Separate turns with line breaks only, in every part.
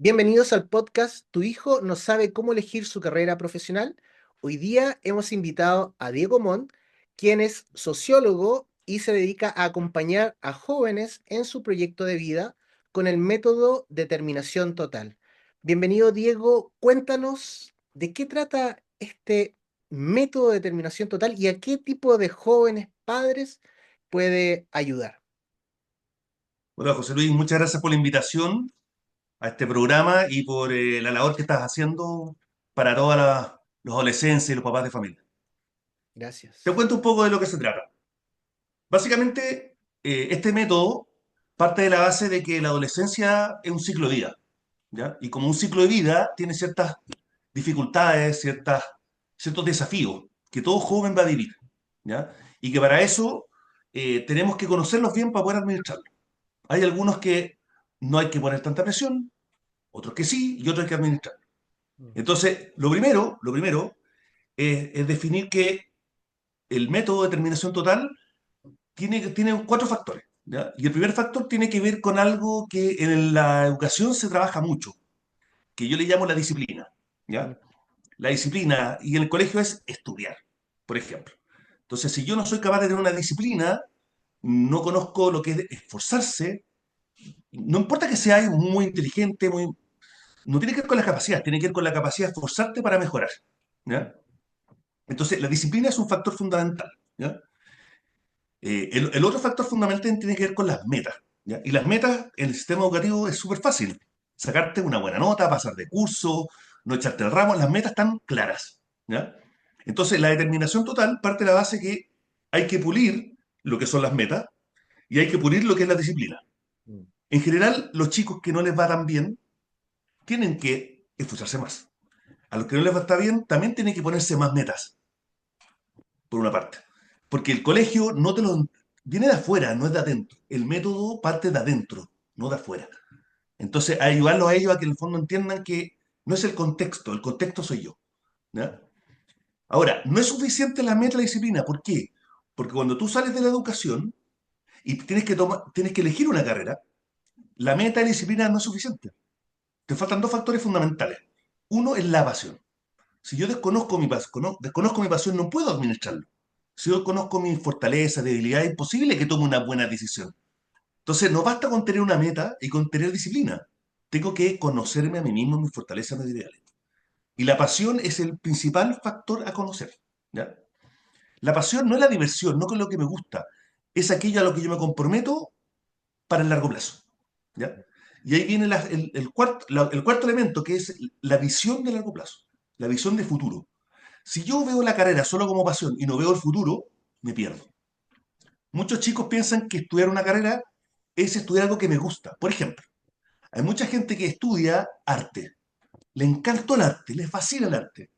Bienvenidos al podcast Tu hijo no sabe cómo elegir su carrera profesional. Hoy día hemos invitado a Diego Montt, quien es sociólogo y se dedica a acompañar a jóvenes en su proyecto de vida con el método Determinación Total. Bienvenido, Diego. Cuéntanos de qué trata este método de Determinación Total y a qué tipo de jóvenes padres puede ayudar.
Bueno, José Luis, muchas gracias por la invitación a este programa y por la labor que estás haciendo para todos los adolescentes y los papás de familia. Te
Gracias.
cuento un poco de lo que se trata. Básicamente, este método parte de la base de que la adolescencia es un ciclo de vida, ¿ya? Y como un ciclo de vida tiene ciertas dificultades, ciertos desafíos que todo joven va a vivir, ¿ya? Y que para eso tenemos que conocerlos bien para poder administrarlos. Hay algunos que no hay que poner tanta presión, otros que sí y otros hay que administrar.
Mm.
Entonces, lo primero es definir que el método de determinación total tiene cuatro factores, ¿ya? Y el primer factor tiene que ver con algo que en la educación se trabaja mucho, que yo le llamo la disciplina,
Mm.
¿ya? La disciplina y en el colegio es estudiar, por ejemplo. Entonces, si yo no soy capaz de tener una disciplina, no conozco lo que es esforzarse, no importa que sea muy inteligente, no tiene que ver con la capacidad, tiene que ver con la capacidad de esforzarte para mejorar, ¿ya? Entonces, la disciplina es un factor fundamental, ¿ya? El otro factor fundamental tiene que ver con las metas, ¿ya? Y las metas en el sistema educativo es súper fácil. Sacarte una buena nota, pasar de curso, no echarte el ramo, las metas están claras, ¿ya? Entonces, la determinación total parte de la base que hay que pulir lo que son las metas y hay que pulir lo que es la disciplina.
Mm.
En general, los chicos que no les va tan bien tienen que esforzarse más. A los que no les va a estar bien, también tienen que ponerse más metas, por una parte. Porque el colegio no te lo... Viene de afuera, no es de adentro. El método parte de adentro, no de afuera. Entonces, ayudarlos a ellos a que en el fondo entiendan que no es el contexto soy yo, ¿ya? Ahora, no es suficiente la meta y la disciplina. ¿Por qué? Porque cuando tú sales de la educación y tienes que elegir una carrera, la meta y la disciplina no es suficiente. Te faltan dos factores fundamentales. Uno es la pasión. Si yo desconozco mi pasión, no puedo administrarlo. Si yo conozco mis fortalezas, debilidades, es imposible que tome una buena decisión. Entonces, no basta con tener una meta y con tener disciplina. Tengo que conocerme a mí mismo, mis fortalezas, mis debilidades. Y la pasión es el principal factor a conocer, ¿ya? La pasión no es la diversión, no es lo que me gusta. Es aquello a lo que yo me comprometo para el largo plazo, ¿ya? Y ahí viene el cuarto elemento, que es la visión de largo plazo, la visión de futuro. Si yo veo la carrera solo como pasión y no veo el futuro, me pierdo. Muchos chicos piensan que estudiar una carrera es estudiar algo que me gusta. Por ejemplo, hay mucha gente que estudia arte. Le encanta el arte, le fascina el arte.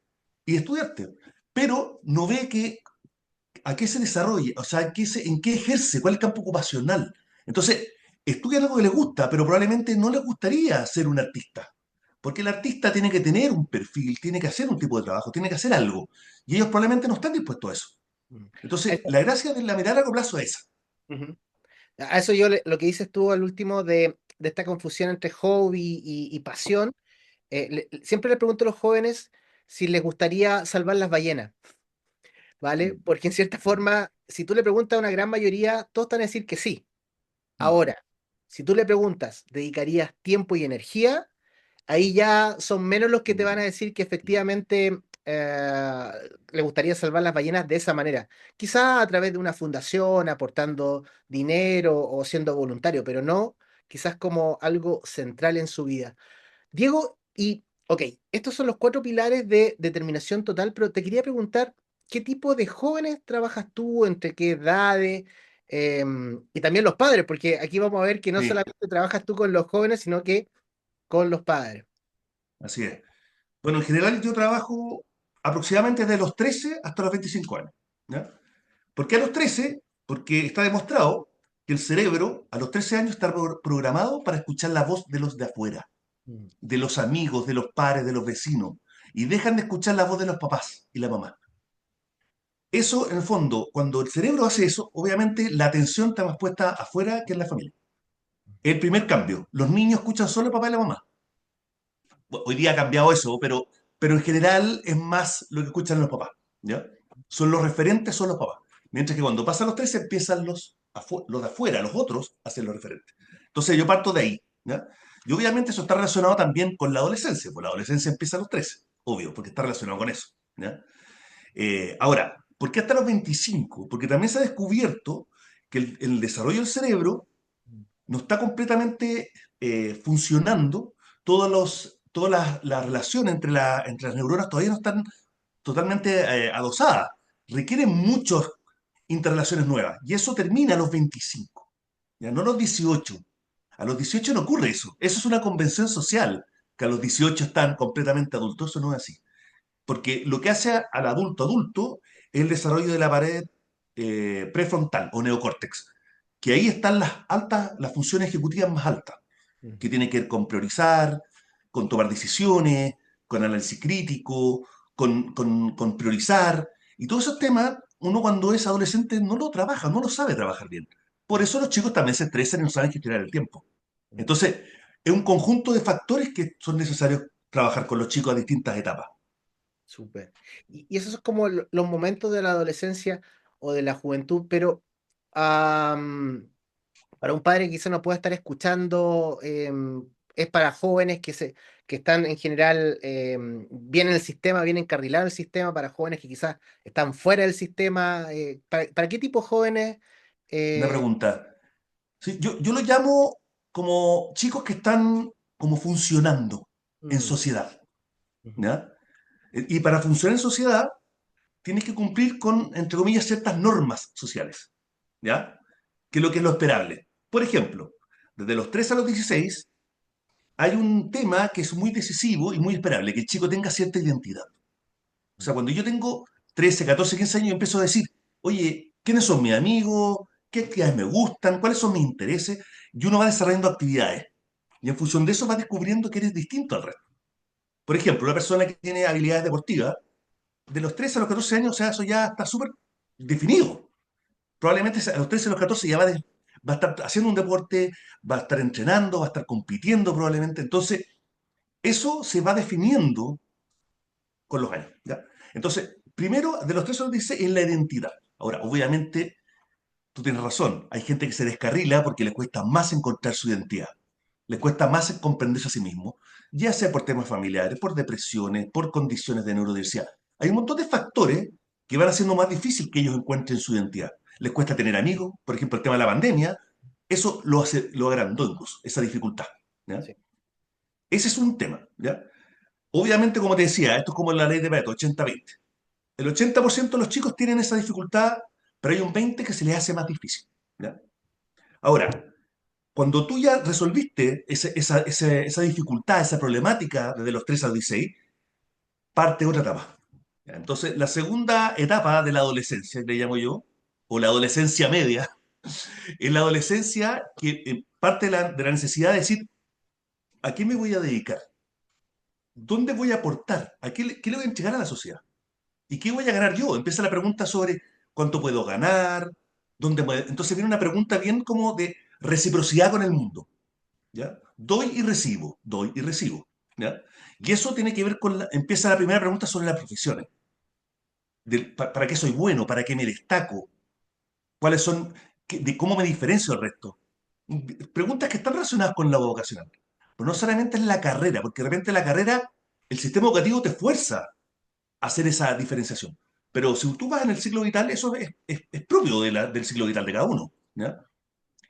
Y estudia arte. Pero no ve a qué se desarrolla, o sea, en qué ejerce, cuál es el campo ocupacional. Entonces, estudia algo que le gusta, pero probablemente no le gustaría ser un artista. Porque el artista tiene que tener un perfil, tiene que hacer un tipo de trabajo, tiene que hacer algo. Y ellos probablemente no están dispuestos a eso.
Mm.
Entonces,
Eso.
la gracia de la mirada a largo plazo es esa.
Ujú. A eso lo que dices tú al último de esta confusión entre hobby y pasión, siempre le pregunto a los jóvenes si les gustaría salvar las ballenas, ¿vale?
Mm,
Porque en cierta
mm,
forma, si tú le preguntas a una gran mayoría, todos te van a decir que sí.
mm,
Ahora, si tú le preguntas, ¿dedicarías tiempo y energía? Ahí ya son menos los que te van a
mm,
decir que
mm.
efectivamente le gustaría salvar las ballenas de esa manera. Quizá a través de una fundación, aportando dinero o siendo voluntario, pero no quizás como algo central en su vida. Diego, ok, estos son los cuatro pilares de determinación total, pero te quería preguntar, ¿qué tipo de jóvenes trabajas tú? ¿Entre qué edades? Y también los padres, porque aquí vamos a ver que no
Sí,
solamente trabajas tú con los jóvenes, sino que con los padres.
así es. Bueno, en general yo trabajo aproximadamente de los 13 hasta los 25 años, ¿ya? ¿Por qué a los 13? Porque está demostrado que el cerebro a los 13 años está programado para escuchar la voz de los de afuera,
Mm.
de los amigos, de los pares, de los vecinos, y dejan de escuchar la voz de los papás y la mamá. Eso, en el fondo, cuando el cerebro hace eso, obviamente la atención está más puesta afuera que en la familia. El primer cambio, los niños escuchan solo al papá y la mamá. hoy día ha cambiado eso, pero en general es más lo que escuchan los papás, ¿ya? Son los referentes, son los papás. Mientras que cuando pasan los 13 empiezan los de afuera, los otros, a ser los referentes. Entonces yo parto de ahí, ¿ya? Y obviamente eso está relacionado también con la adolescencia, pues la adolescencia empieza a los 13, obvio, porque está relacionado con eso, ¿ya? Ahora, ¿por qué hasta los 25? Porque también se ha descubierto que el desarrollo del cerebro no está completamente funcionando, todas las relaciones entre las neuronas todavía no están totalmente adosadas. Requieren muchas interrelaciones nuevas. Y eso termina a los 25, ya no a los 18. A los 18 no ocurre eso. Eso es una convención social, que a los 18 están completamente adultos. Eso no es así. Porque lo que hace al adulto adulto es el desarrollo de la pared prefrontal o neocórtex, que ahí están las funciones ejecutivas más altas, que tienen que ver con priorizar, con tomar decisiones, con análisis crítico, con priorizar. Y todos esos temas, uno cuando es adolescente no lo trabaja, no lo sabe trabajar bien. Por eso los chicos también se estresan y no saben gestionar el tiempo. Entonces, es un conjunto de factores que son necesarios trabajar con los chicos a distintas etapas.
Súper. Y esos son como los momentos de la adolescencia o de la juventud, pero am, para un padre que quizá no pueda estar escuchando, es para jóvenes que están en general bien en el sistema, bien encarrilados en el sistema, para jóvenes que quizás están fuera del sistema. ¿Para qué tipo de jóvenes?
Una
eh,
pregunta. Sí, yo lo llamo como chicos que están como funcionando en
mm,
sociedad,
ujú,
¿ya? Y para funcionar en sociedad tienes que cumplir con, entre comillas, ciertas normas sociales, ¿ya? Que es lo esperable. Por ejemplo, desde los 3 a los 16 hay un tema que es muy decisivo y muy esperable, que el chico tenga cierta identidad. O sea, cuando yo tengo 13, 14, 15 años, empiezo a decir, oye, ¿quiénes son mis amigos? ¿Qué actividades me gustan? ¿Cuáles son mis intereses? Y uno va desarrollando actividades. Y en función de eso va descubriendo que eres distinto al resto. Por ejemplo, una persona que tiene habilidades deportivas, de los 13 a los 14 años, o sea, eso ya está súper definido. Probablemente a los 13 a los 14 ya va a estar haciendo un deporte, va a estar entrenando, va a estar compitiendo probablemente. Entonces, eso se va definiendo con los años, ¿ya? Entonces, primero, de los 13 a los 16 es la identidad. Ahora, obviamente, tú tienes razón, hay gente que se descarrila porque le cuesta más encontrar su identidad, le cuesta más comprenderse a sí mismo, ya sea por temas familiares, por depresiones, por condiciones de neurodiversidad. Hay un montón de factores que van haciendo más difícil que ellos encuentren su identidad. Les cuesta tener amigos, por ejemplo, el tema de la pandemia, eso lo agrandó incluso, esa dificultad, ¿ya?
sí.
Ese es un tema, ¿ya? Obviamente, como te decía, esto es como la ley de Pareto, 80-20. El 80% de los chicos tienen esa dificultad, pero hay un 20% que se les hace más difícil, ¿ya? Ahora, cuando tú ya resolviste esa dificultad, esa problemática desde los 3 a los 16, parte otra etapa. ¿Ya? Entonces, la segunda etapa de la adolescencia, que le llamo yo, o la adolescencia media, es la adolescencia que parte de la necesidad de decir, ¿a qué me voy a dedicar? ¿Dónde voy a aportar? ¿Qué le voy a entregar a la sociedad? ¿Y qué voy a ganar yo? Empieza la pregunta sobre cuánto puedo ganar, entonces viene una pregunta bien como de reciprocidad con el mundo, ¿ya? Doy y recibo, doy y recibo, ¿ya? Y eso tiene que ver con empieza la primera pregunta sobre las profesiones. ¿Para qué soy bueno? ¿Para qué me destaco? ¿Cuáles son, de cómo me diferencio del resto? Preguntas que están relacionadas con la vocacional. Pero no solamente es la carrera, porque de repente la carrera, el sistema educativo te fuerza hacer esa diferenciación. Pero si tú vas en el ciclo vital, eso es propio del ciclo vital de cada uno, ¿ya?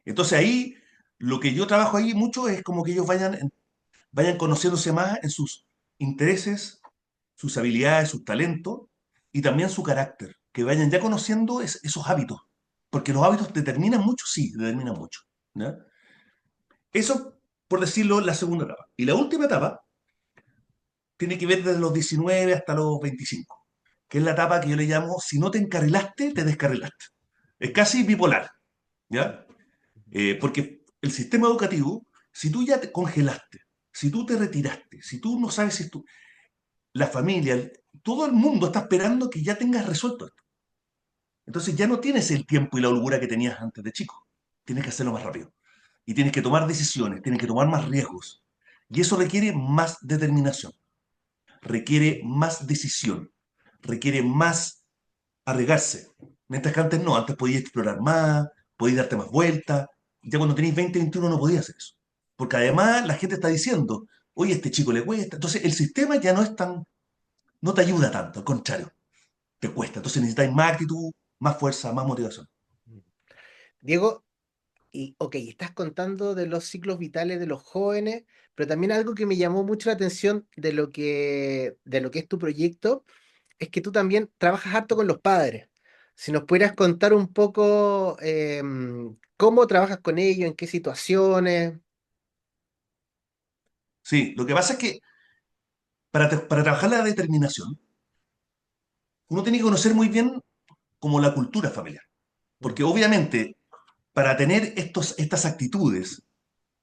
Entonces ahí, lo que yo trabajo ahí mucho es como que ellos vayan conociéndose más en sus intereses, sus habilidades, sus talentos y también su carácter, que vayan ya conociendo esos hábitos, porque los hábitos determinan mucho, sí, determinan mucho, ¿ya? Eso, por decirlo, la segunda etapa. Y la última etapa tiene que ver desde los 19 hasta los 25, que es la etapa que yo le llamo, si no te encarrilaste, te descarrilaste. Es casi bipolar, ¿ya? Porque el sistema educativo, si tú ya te congelaste, si tú te retiraste, si tú no sabes si tú, la familia, todo el mundo está esperando que ya tengas resuelto esto. Entonces ya no tienes el tiempo y la holgura que tenías antes de chico. Tienes que hacerlo más rápido. Y tienes que tomar decisiones, tienes que tomar más riesgos. Y eso requiere más determinación, requiere más decisión, requiere más arriesgarse. Mientras que antes no, antes podías explorar más, podías darte más vueltas. Ya cuando tenéis 20, 21 no podías hacer eso. Porque además la gente está diciendo, oye, a este chico le cuesta. Entonces el sistema ya no es tan, no te ayuda tanto, al contrario, te cuesta. Entonces necesitáis más actitud, más fuerza, más motivación.
Diego, y ok, estás contando de los ciclos vitales de los jóvenes, pero también algo que me llamó mucho la atención de lo que es tu proyecto es que tú también trabajas harto con los padres. Si nos pudieras contar un poco cómo trabajas con ellos, en qué situaciones.
Sí, lo que pasa es que para trabajar la determinación, uno tiene que conocer muy bien como la cultura familiar.
Mm,
Porque obviamente, para tener estas actitudes,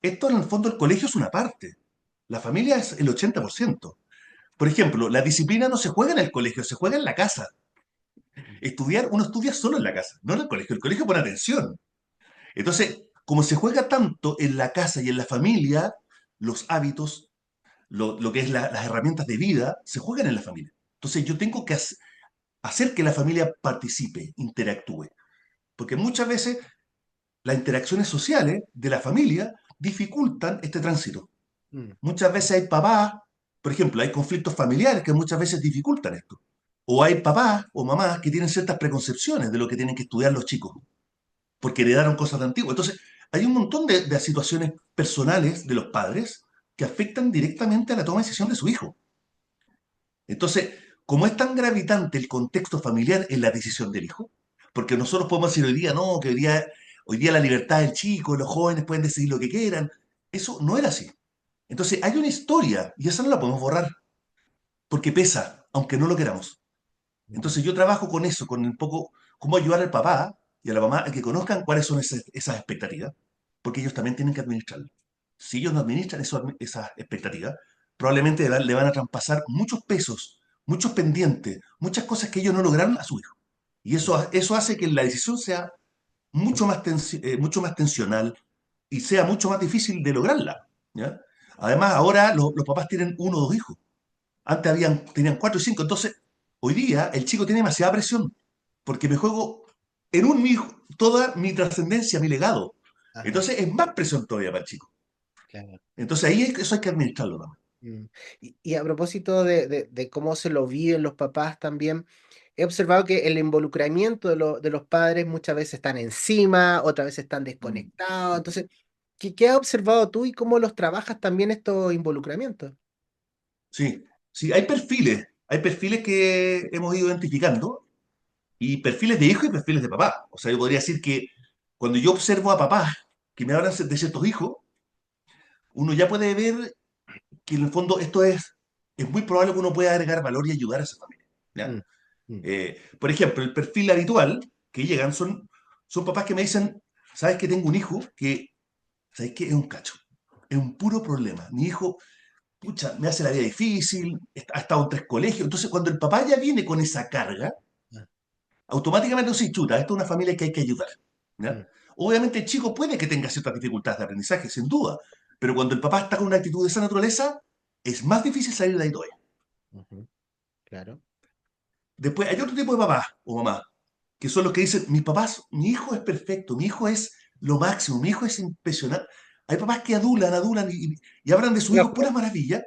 esto en el fondo el colegio es una parte. La familia es el 80%. Por ejemplo, la disciplina no se juega en el colegio, se juega en la casa. Estudiar, uno estudia solo en la casa, no en el colegio. El colegio pone atención. Entonces, como se juega tanto en la casa y en la familia, los hábitos, lo que es las herramientas de vida, se juegan en la familia. Entonces, yo tengo que hacer que la familia participe, interactúe. Porque muchas veces las interacciones sociales de la familia dificultan este tránsito.
mm,
Muchas veces hay papás, por ejemplo, hay conflictos familiares que muchas veces dificultan esto. O hay papás o mamás que tienen ciertas preconcepciones de lo que tienen que estudiar los chicos, porque heredaron cosas de antiguo. Entonces, hay un montón de situaciones personales de los padres que afectan directamente a la toma de decisión de su hijo. Entonces, como es tan gravitante el contexto familiar en la decisión del hijo, porque nosotros podemos decir hoy día, no, que hoy día la libertad del chico, los jóvenes pueden decidir lo que quieran, eso no era así. Entonces, hay una historia y esa no la podemos borrar, porque pesa, aunque no lo queramos.
mm,
Entonces, yo trabajo con eso, con un poco cómo ayudar al papá y a la mamá a que conozcan cuáles son esas expectativas, porque ellos también tienen que administrarlo. Si ellos no administran esas expectativas, probablemente le van a traspasar muchos pesos, muchos pendientes, muchas cosas que ellos no lograron a su hijo. Y
mm,
eso hace que la decisión sea mucho más tensional y sea mucho más difícil de lograrla. ¿Ya? Además, ahora los papás tienen uno o dos hijos. Antes tenían cuatro y cinco. Entonces, hoy día el chico tiene demasiada presión porque me juego en un hijo toda mi trascendencia, mi legado.
ajá,
Entonces, es más presión todavía para el chico.
claro.
Entonces, ahí eso hay que administrarlo también.
Mm. Y a propósito de cómo se lo viven los papás también, he observado que el involucramiento de los padres muchas veces están encima, otras veces están
Mm.
desconectados. Entonces, ¿qué has observado tú y cómo los trabajas también estos involucramientos?
Sí, sí, hay perfiles que hemos ido identificando y perfiles de hijo y perfiles de papá. O sea, yo podría decir que cuando yo observo a papás que me hablan de ciertos hijos, uno ya puede ver que en el fondo es muy probable que uno pueda agregar valor y ayudar a esa familia. ¿Ya?
Mm, mm,
Por ejemplo, el perfil habitual que llegan son papás que me dicen, ¿sabes que tengo un hijo que, ¿sabes qué? Es un cacho, es un puro problema. Mi hijo, pucha, me hace la vida difícil, ha estado en tres colegios. Entonces, cuando el papá ya viene con esa carga,
ah,
automáticamente se chuta, esta es una familia que hay que ayudar. ¿Ya?
mm,
Obviamente el chico puede que tenga ciertas dificultades de aprendizaje, sin duda, pero cuando el papá está con una actitud de esa naturaleza, es más difícil salir de ahí todavía.
ujú, claro.
Después hay otro tipo de papás o mamás, que son los que dicen, mis papás, mi hijo es perfecto, mi hijo es lo máximo, mi hijo es impresionante. Hay papás que adulan y hablan de su hijo
Ojo.
puras maravillas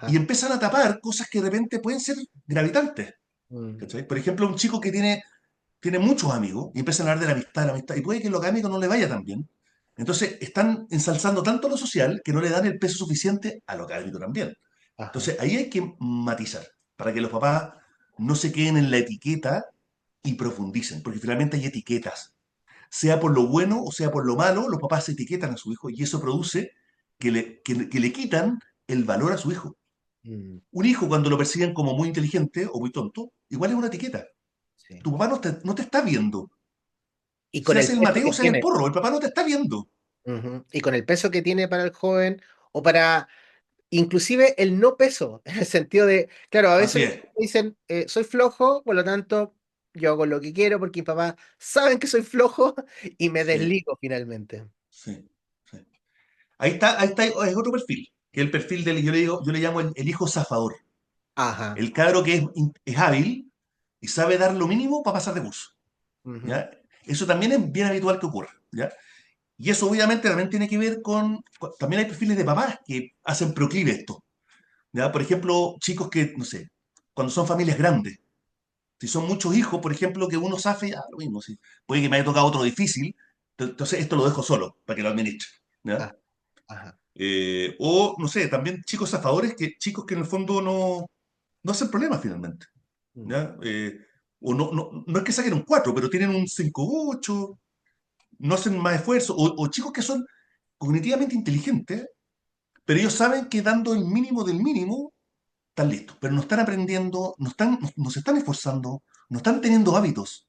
y
Ajá.
empiezan a tapar cosas que de repente pueden ser gravitantes.
Mm,
¿Cachai? Por ejemplo, un chico que tiene muchos amigos y empiezan a hablar de la amistad, y puede que en lo académico no le vaya tan bien. Entonces, están ensalzando tanto lo social que no le dan el peso suficiente a lo académico también.
ajá.
Entonces, ahí hay que matizar para que los papás no se queden en la etiqueta y profundicen, porque finalmente hay etiquetas. Sea por lo bueno o sea por lo malo, los papás se etiquetan a su hijo y eso produce que le quitan el valor a su hijo.
Mm,
Un hijo, cuando lo persiguen como muy inteligente o muy tonto, igual es una etiqueta.
sí.
Tu papá no te está viendo.
Y con
Seas
el
el
peso
Mateo,
que
seas el
tiene.
porro, el papá no te está viendo.
Ujú, y con el peso que tiene para el joven, o para inclusive el no peso, en el sentido de, claro, a veces
Así
los
es.
papás dicen, soy flojo, por lo tanto, yo hago lo que quiero porque mis papás saben que soy flojo y me
Sí,
desligo finalmente.
sí, sí. Ahí está, es otro perfil. que es el perfil del, yo le llamo el hijo zafador.
Ajá.
El cabro que es hábil y sabe dar lo mínimo para pasar de curso.
Ujú.
¿Ya? Eso también es bien habitual que ocurra. ¿Ya? Y eso obviamente también tiene que ver también hay perfiles de papás que hacen proclive esto. ¿Ya? Por ejemplo, chicos que, no sé, cuando son familias grandes, si son muchos hijos, por ejemplo, que uno sabe, lo mismo, sí. Puede que me haya tocado otro difícil, entonces esto lo dejo solo para que lo administre. ¿Ya?
Ah, ajá.
O, no sé, también chicos zafadores, chicos que en el fondo no hacen problemas finalmente.
Mm.
¿Ya? O no es que saquen un 4 pero tienen un 5,8, no hacen más esfuerzo. O chicos que son cognitivamente inteligentes, pero ellos saben que dando el mínimo del mínimo, están listos. Pero no están aprendiendo, no se están esforzando, no están teniendo hábitos.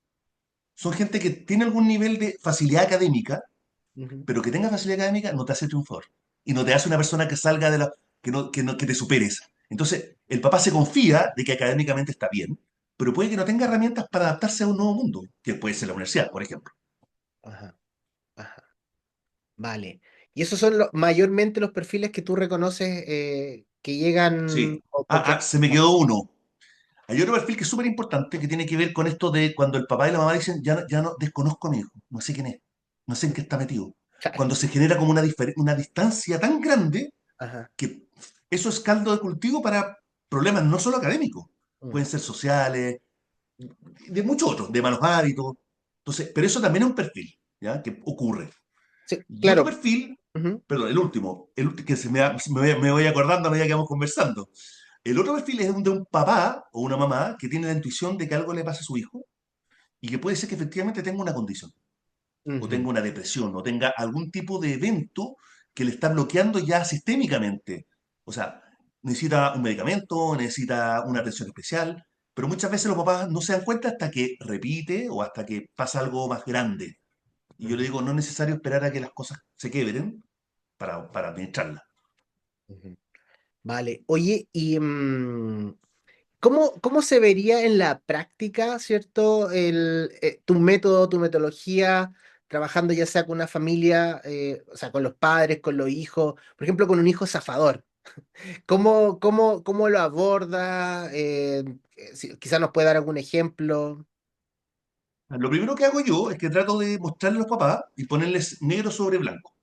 Son gente que tiene algún nivel de facilidad académica,
Ujú.
pero que tenga facilidad académica no te hace triunfador. Y no te hace una persona que salga de la. Que te superes. Entonces, el papá se confía de que académicamente está bien, pero puede que no tenga herramientas para adaptarse a un nuevo mundo, que puede ser la universidad, por ejemplo.
Ajá. Ajá. Vale. Y esos son mayormente los perfiles que tú reconoces que llegan
Sí.
o que...
Se me quedó uno. Hay otro perfil que es súper importante que tiene que ver con esto de cuando el papá y la mamá dicen, ya no desconozco a mi hijo, no sé quién es, no sé en qué está metido. Cuando se genera como una distancia tan grande
Ajá.
que eso es caldo de cultivo para problemas no solo académicos,
Mm.
pueden ser sociales, de muchos otros, de malos hábitos. Entonces, pero eso también es un perfil, ¿ya? Que ocurre.
Sí,
Y otro
claro.
perfil,
Ujú.
perdón, el último que me voy acordando a medida que vamos conversando. El otro perfil es de un papá o una mamá que tiene la intuición de que algo le pasa a su hijo y que puede ser que efectivamente tenga una condición, o
Ujú.
tenga una depresión, o tenga algún tipo de evento que le está bloqueando ya sistémicamente. O sea, necesita un medicamento, necesita una atención especial, pero muchas veces los papás no se dan cuenta hasta que repite o hasta que pasa algo más grande. Y yo le
Ujú.
digo, no es necesario esperar a que las cosas se quebren para administrarlas.
Ujú. Vale. Oye, y ¿cómo se vería en la práctica, cierto, tu método, tu metodología, trabajando ya sea con una familia, o sea, con los padres, con los hijos, por ejemplo, con un hijo zafador? ¿Cómo lo aborda? Quizás nos puede dar algún ejemplo.
Lo primero que hago yo es que trato de mostrarle a los papás y ponerles negro sobre blanco.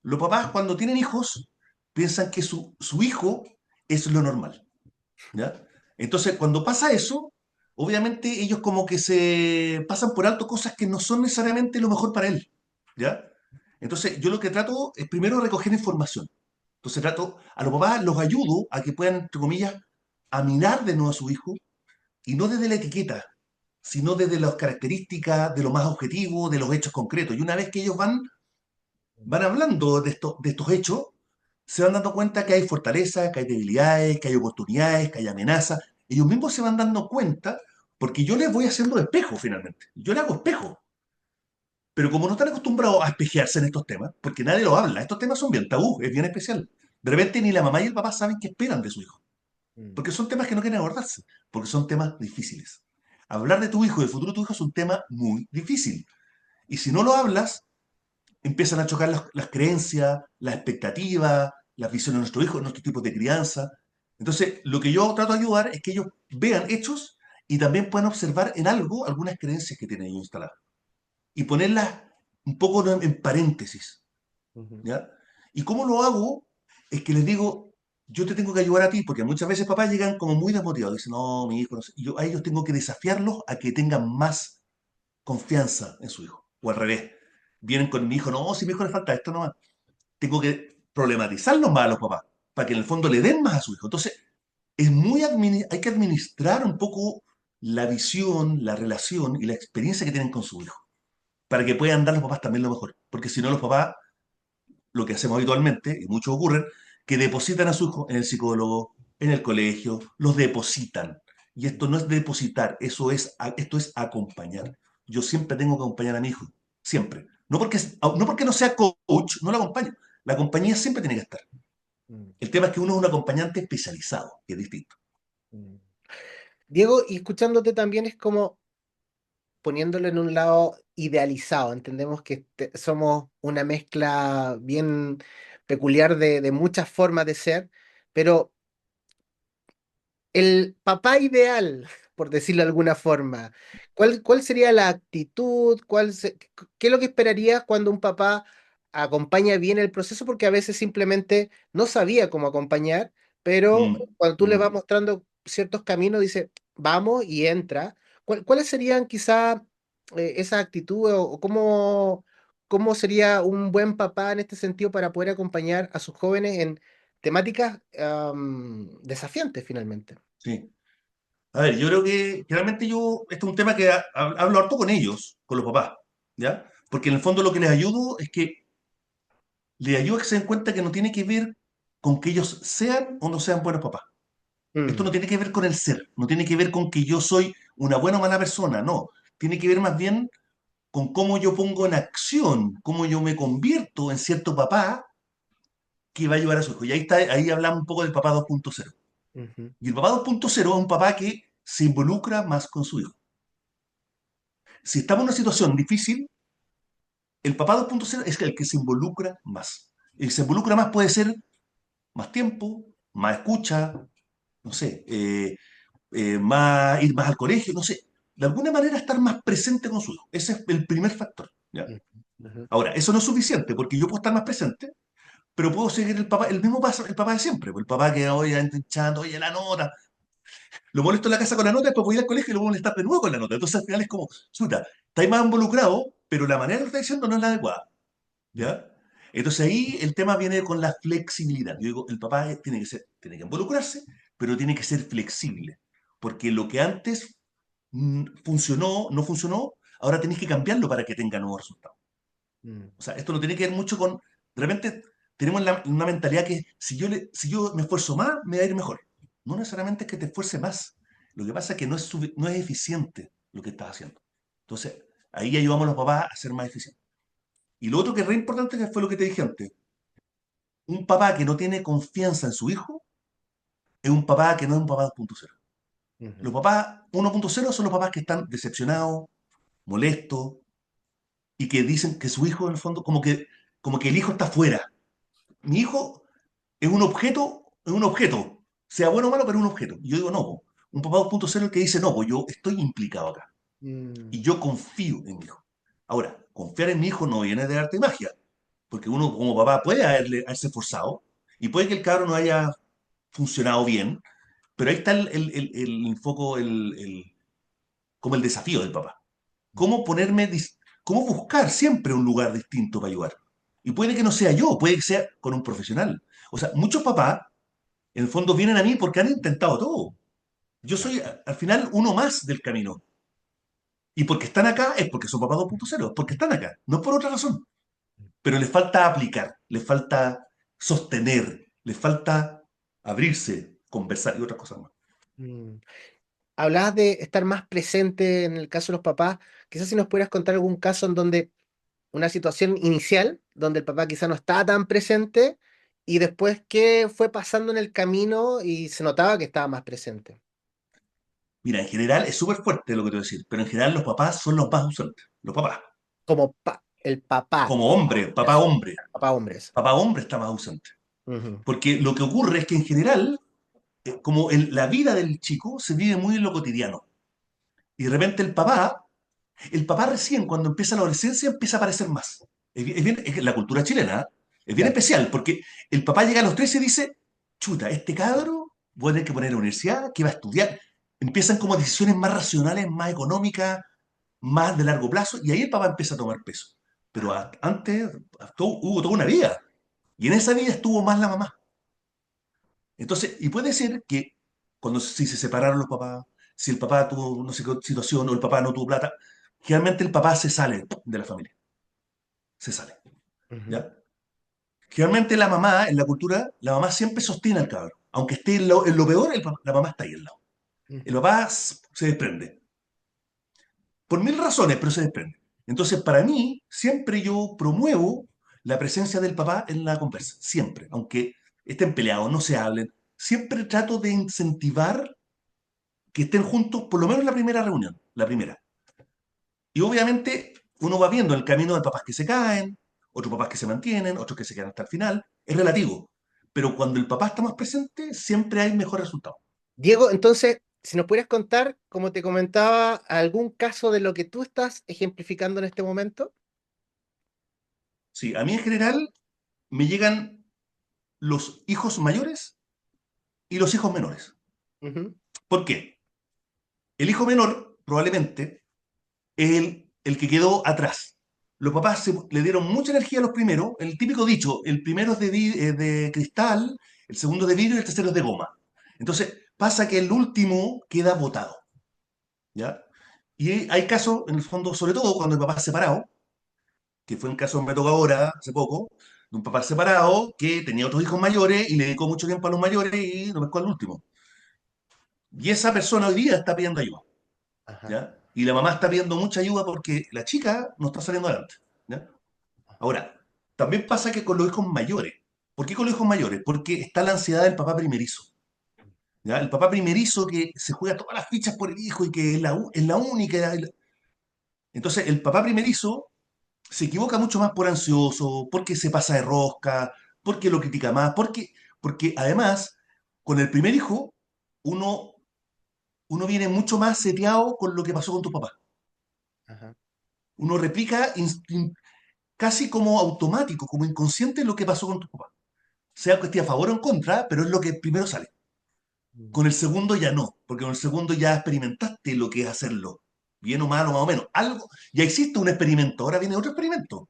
Los papás cuando tienen hijos piensan que su hijo es lo normal, ¿ya? Entonces, cuando pasa eso, obviamente ellos como que se pasan por alto cosas que no son necesariamente lo mejor para él, ¿ya? Entonces, yo lo que trato es primero recoger información. Entonces, a los papás los ayudo a que puedan, entre comillas, a mirar de nuevo a su hijo y no desde la etiqueta, sino desde las características, de lo más objetivo, de los hechos concretos. Y una vez que ellos van hablando de estos hechos, se van dando cuenta que hay fortalezas, que hay debilidades, que hay oportunidades, que hay amenazas. Ellos mismos se van dando cuenta porque yo les voy haciendo espejo finalmente. Yo les hago espejo. Pero como no están acostumbrados a espejearse en estos temas, porque nadie lo habla, estos temas son bien tabú, es bien especial. De repente ni la mamá y el papá saben qué esperan de su hijo.
Mm.
Porque son temas que no quieren abordarse, porque son temas difíciles. Hablar de tu hijo, del futuro de tu hijo, es un tema muy difícil. Y si no lo hablas, empiezan a chocar las creencias, las expectativas, las visiones de nuestro hijo, nuestros tipos de crianza. Entonces, lo que yo trato de ayudar es que ellos vean hechos y también puedan observar en algo algunas creencias que tienen ellos instaladas y ponerlas un poco en paréntesis,
Ujú.
¿ya? ¿Y cómo lo hago? Es que les digo, yo te tengo que ayudar a ti, porque muchas veces papás llegan como muy desmotivados, dicen, no, mi hijo, no sé. Y yo a ellos tengo que desafiarlos a que tengan más confianza en su hijo, o al revés. Vienen con mi hijo, no, si a mi hijo le falta esto nomás. Tengo que problematizarlos más a los papás, para que en el fondo le den más a su hijo. Entonces, hay que administrar un poco la visión, la relación y la experiencia que tienen con su hijo, para que puedan dar los papás también lo mejor. Porque si no, los papás, lo que hacemos habitualmente, y muchos ocurren, que depositan a su hijo en el psicólogo, en el colegio, los depositan. Y esto no es depositar, esto es acompañar. Yo siempre tengo que acompañar a mi hijo, siempre. No porque no sea coach, no lo acompaño. La compañía siempre tiene que estar.
Mm.
El tema es que uno es un acompañante especializado, que es distinto.
Mm. Diego, y escuchándote también es como poniéndolo en un lado idealizado. Entendemos que somos una mezcla bien peculiar de muchas formas de ser, pero el papá ideal, por decirlo de alguna forma, ¿cuál sería la actitud? ¿Qué es lo que esperarías cuando un papá acompaña bien el proceso? Porque a veces simplemente no sabía cómo acompañar, pero
Mm,
cuando tú le
mm,
vas mostrando ciertos caminos, dice, vamos y entra. ¿Cuáles serían quizá esas actitudes o cómo sería un buen papá en este sentido para poder acompañar a sus jóvenes en temáticas desafiantes finalmente?
sí. A ver, yo creo que generalmente este es un tema que hablo harto con ellos, con los papás, ¿ya? Porque en el fondo lo que les ayudo es que les ayudo a que se den cuenta que no tiene que ver con que ellos sean o no sean buenos papás. Esto no
Mm,
tiene que ver con el ser, no tiene que ver con que yo soy una buena o mala persona, no. Tiene que ver más bien con cómo yo pongo en acción, cómo yo me convierto en cierto papá que va a ayudar a su hijo. Y ahí está, ahí hablamos un poco del papá 2.0.
ujú,
Y el papá 2.0 es un papá que se involucra más con su hijo. Si estamos en una situación difícil, el papá 2.0 es el que se involucra más. El que se involucra más puede ser más tiempo, más escucha, no sé, ir más al colegio, no sé. De alguna manera estar más presente con su hijo. Ese es el primer factor. ¿Ya?
ujú, ujú,
Ahora, eso no es suficiente porque yo puedo estar más presente, pero puedo seguir el papá, el mismo paso, el papá de siempre. Pues el papá que hoy hinchando, oye, la nota, lo molesto en la casa con la nota, después voy al colegio y lo voy a molestar de nuevo con la nota. Entonces al final es como, chuta, estáis más involucrado, pero la manera que lo está diciendo no es la adecuada. ¿Ya? Entonces ahí el tema viene con la flexibilidad. Yo digo, el papá tiene que involucrarse, pero tiene que ser flexible. Porque lo que antes funcionó, no funcionó, ahora tenéis que cambiarlo para que tenga nuevos resultados.
mm,
O sea, esto no tiene que ver mucho con, de repente tenemos una mentalidad que si yo me esfuerzo más, me va a ir mejor. No necesariamente es que te esfuerces más. Lo que pasa es que no es eficiente lo que estás haciendo. Entonces, ahí ayudamos a los papás a ser más eficientes. Y lo otro que es re importante que fue lo que te dije antes. Un papá que no tiene confianza en su hijo es un papá que no es un papá 2.0.
ujú,
Los papás 1.0 son los papás que están decepcionados, molestos y que dicen que su hijo en el fondo como que el hijo está fuera. Mi hijo es un objeto, sea bueno o malo, pero es un objeto. Y yo digo, no, po. Un papá 2.0 es el que dice, no, pues yo estoy implicado acá
mm,
y yo confío en mi hijo. Ahora, confiar en mi hijo no viene de arte y magia, porque uno como papá puede haberse esforzado y puede que el cabro no haya funcionado bien, pero ahí está el foco, como el desafío del papá. ¿Cómo cómo buscar siempre un lugar distinto para ayudar? Y puede que no sea yo, puede que sea con un profesional. O sea, muchos papás, en el fondo, vienen a mí porque han intentado todo. Yo
claro,
soy, al final, uno más del camino. Y porque están acá es porque son papás 2.0, porque están acá, no por otra razón. Pero les falta aplicar, les falta sostener, les falta abrirse, conversar y otras cosas más.
mm. Hablabas de estar más presente en el caso de los papás. Quizás si nos pudieras contar algún caso en donde una situación inicial, donde el papá quizás no estaba tan presente y después qué fue pasando en el camino y se notaba que estaba más presente.
Mira, en general es súper fuerte lo que te voy a decir, pero en general los papás son los más ausentes. Los papás.
Como el papá,
Como hombre,
eso, papá hombres.
papá hombre está más ausente.
Ujú,
Porque lo que ocurre es que en general, como la vida del chico se vive muy en lo cotidiano. Y de repente el papá recién cuando empieza la adolescencia empieza a aparecer más. Es la cultura chilena, ¿eh? Es bien
claro.
especial porque el papá llega a los 13 y dice, chuta, este cabro voy a tener que poner a la universidad, que va a estudiar. Empiezan como decisiones más racionales, más económicas, más de largo plazo, y ahí el papá empieza a tomar peso. Pero
Ah,
antes hubo toda una vida, y en esa vida estuvo más la mamá. Entonces, y puede ser que si se separaron los papás, si el papá tuvo no sé qué situación o el papá no tuvo plata, generalmente el papá se sale de la familia, se sale,
ujú,
¿ya? Generalmente la mamá, en la cultura, la mamá siempre sostiene al cabrón. Aunque esté en lo peor, la mamá está ahí al lado. El
ujú,
papá se desprende. Por mil razones, pero se desprende. Entonces, para mí, siempre yo promuevo la presencia del papá en la conversa. Siempre. Aunque estén peleados, no se hablen. Siempre trato de incentivar que estén juntos, por lo menos en la primera reunión, la primera. Y obviamente uno va viendo el camino de papás que se caen, otros papás que se mantienen, otros que se quedan hasta el final. es relativo. Pero cuando el papá está más presente, siempre hay mejor resultado.
Diego, entonces, si nos pudieras contar, como te comentaba, algún caso de lo que tú estás ejemplificando en este momento.
Sí, a mí en general me llegan los hijos mayores y los hijos menores.
Ujú,
¿Por qué? El hijo menor probablemente es el que quedó atrás. Los papás le dieron mucha energía a los primeros, el típico dicho, el primero es de cristal, el segundo es de vidrio y el tercero es de goma. Entonces pasa que el último queda botado, ¿ya? Y hay casos, en el fondo, sobre todo cuando el papá es separado, que fue un caso que me tocó ahora, hace poco, de un papá separado que tenía otros hijos mayores y le dedicó mucho tiempo a los mayores y no pescó al último. Y esa persona hoy día está pidiendo ayuda,
ajá,
¿ya? Y la mamá está pidiendo mucha ayuda porque la chica no está saliendo adelante, ¿ya? Ahora, también pasa que con los hijos mayores. ¿Por qué con los hijos mayores? Porque está la ansiedad del papá primerizo, ¿ya? El papá primerizo que se juega todas las fichas por el hijo y que es la única. Entonces, el papá primerizo se equivoca mucho más por ansioso, porque se pasa de rosca, porque lo critica más, porque además, con el primer hijo, uno, uno viene mucho más seteado con lo que pasó con tu papá.
ajá,
Uno replica casi como automático, como inconsciente lo que pasó con tu papá. Sea que esté a favor o en contra, pero es lo que primero sale.
mm,
Con el segundo ya no, porque con el segundo ya experimentaste lo que es hacerlo, bien o mal o más o menos. Algo, ya existe un experimento, ahora viene otro experimento.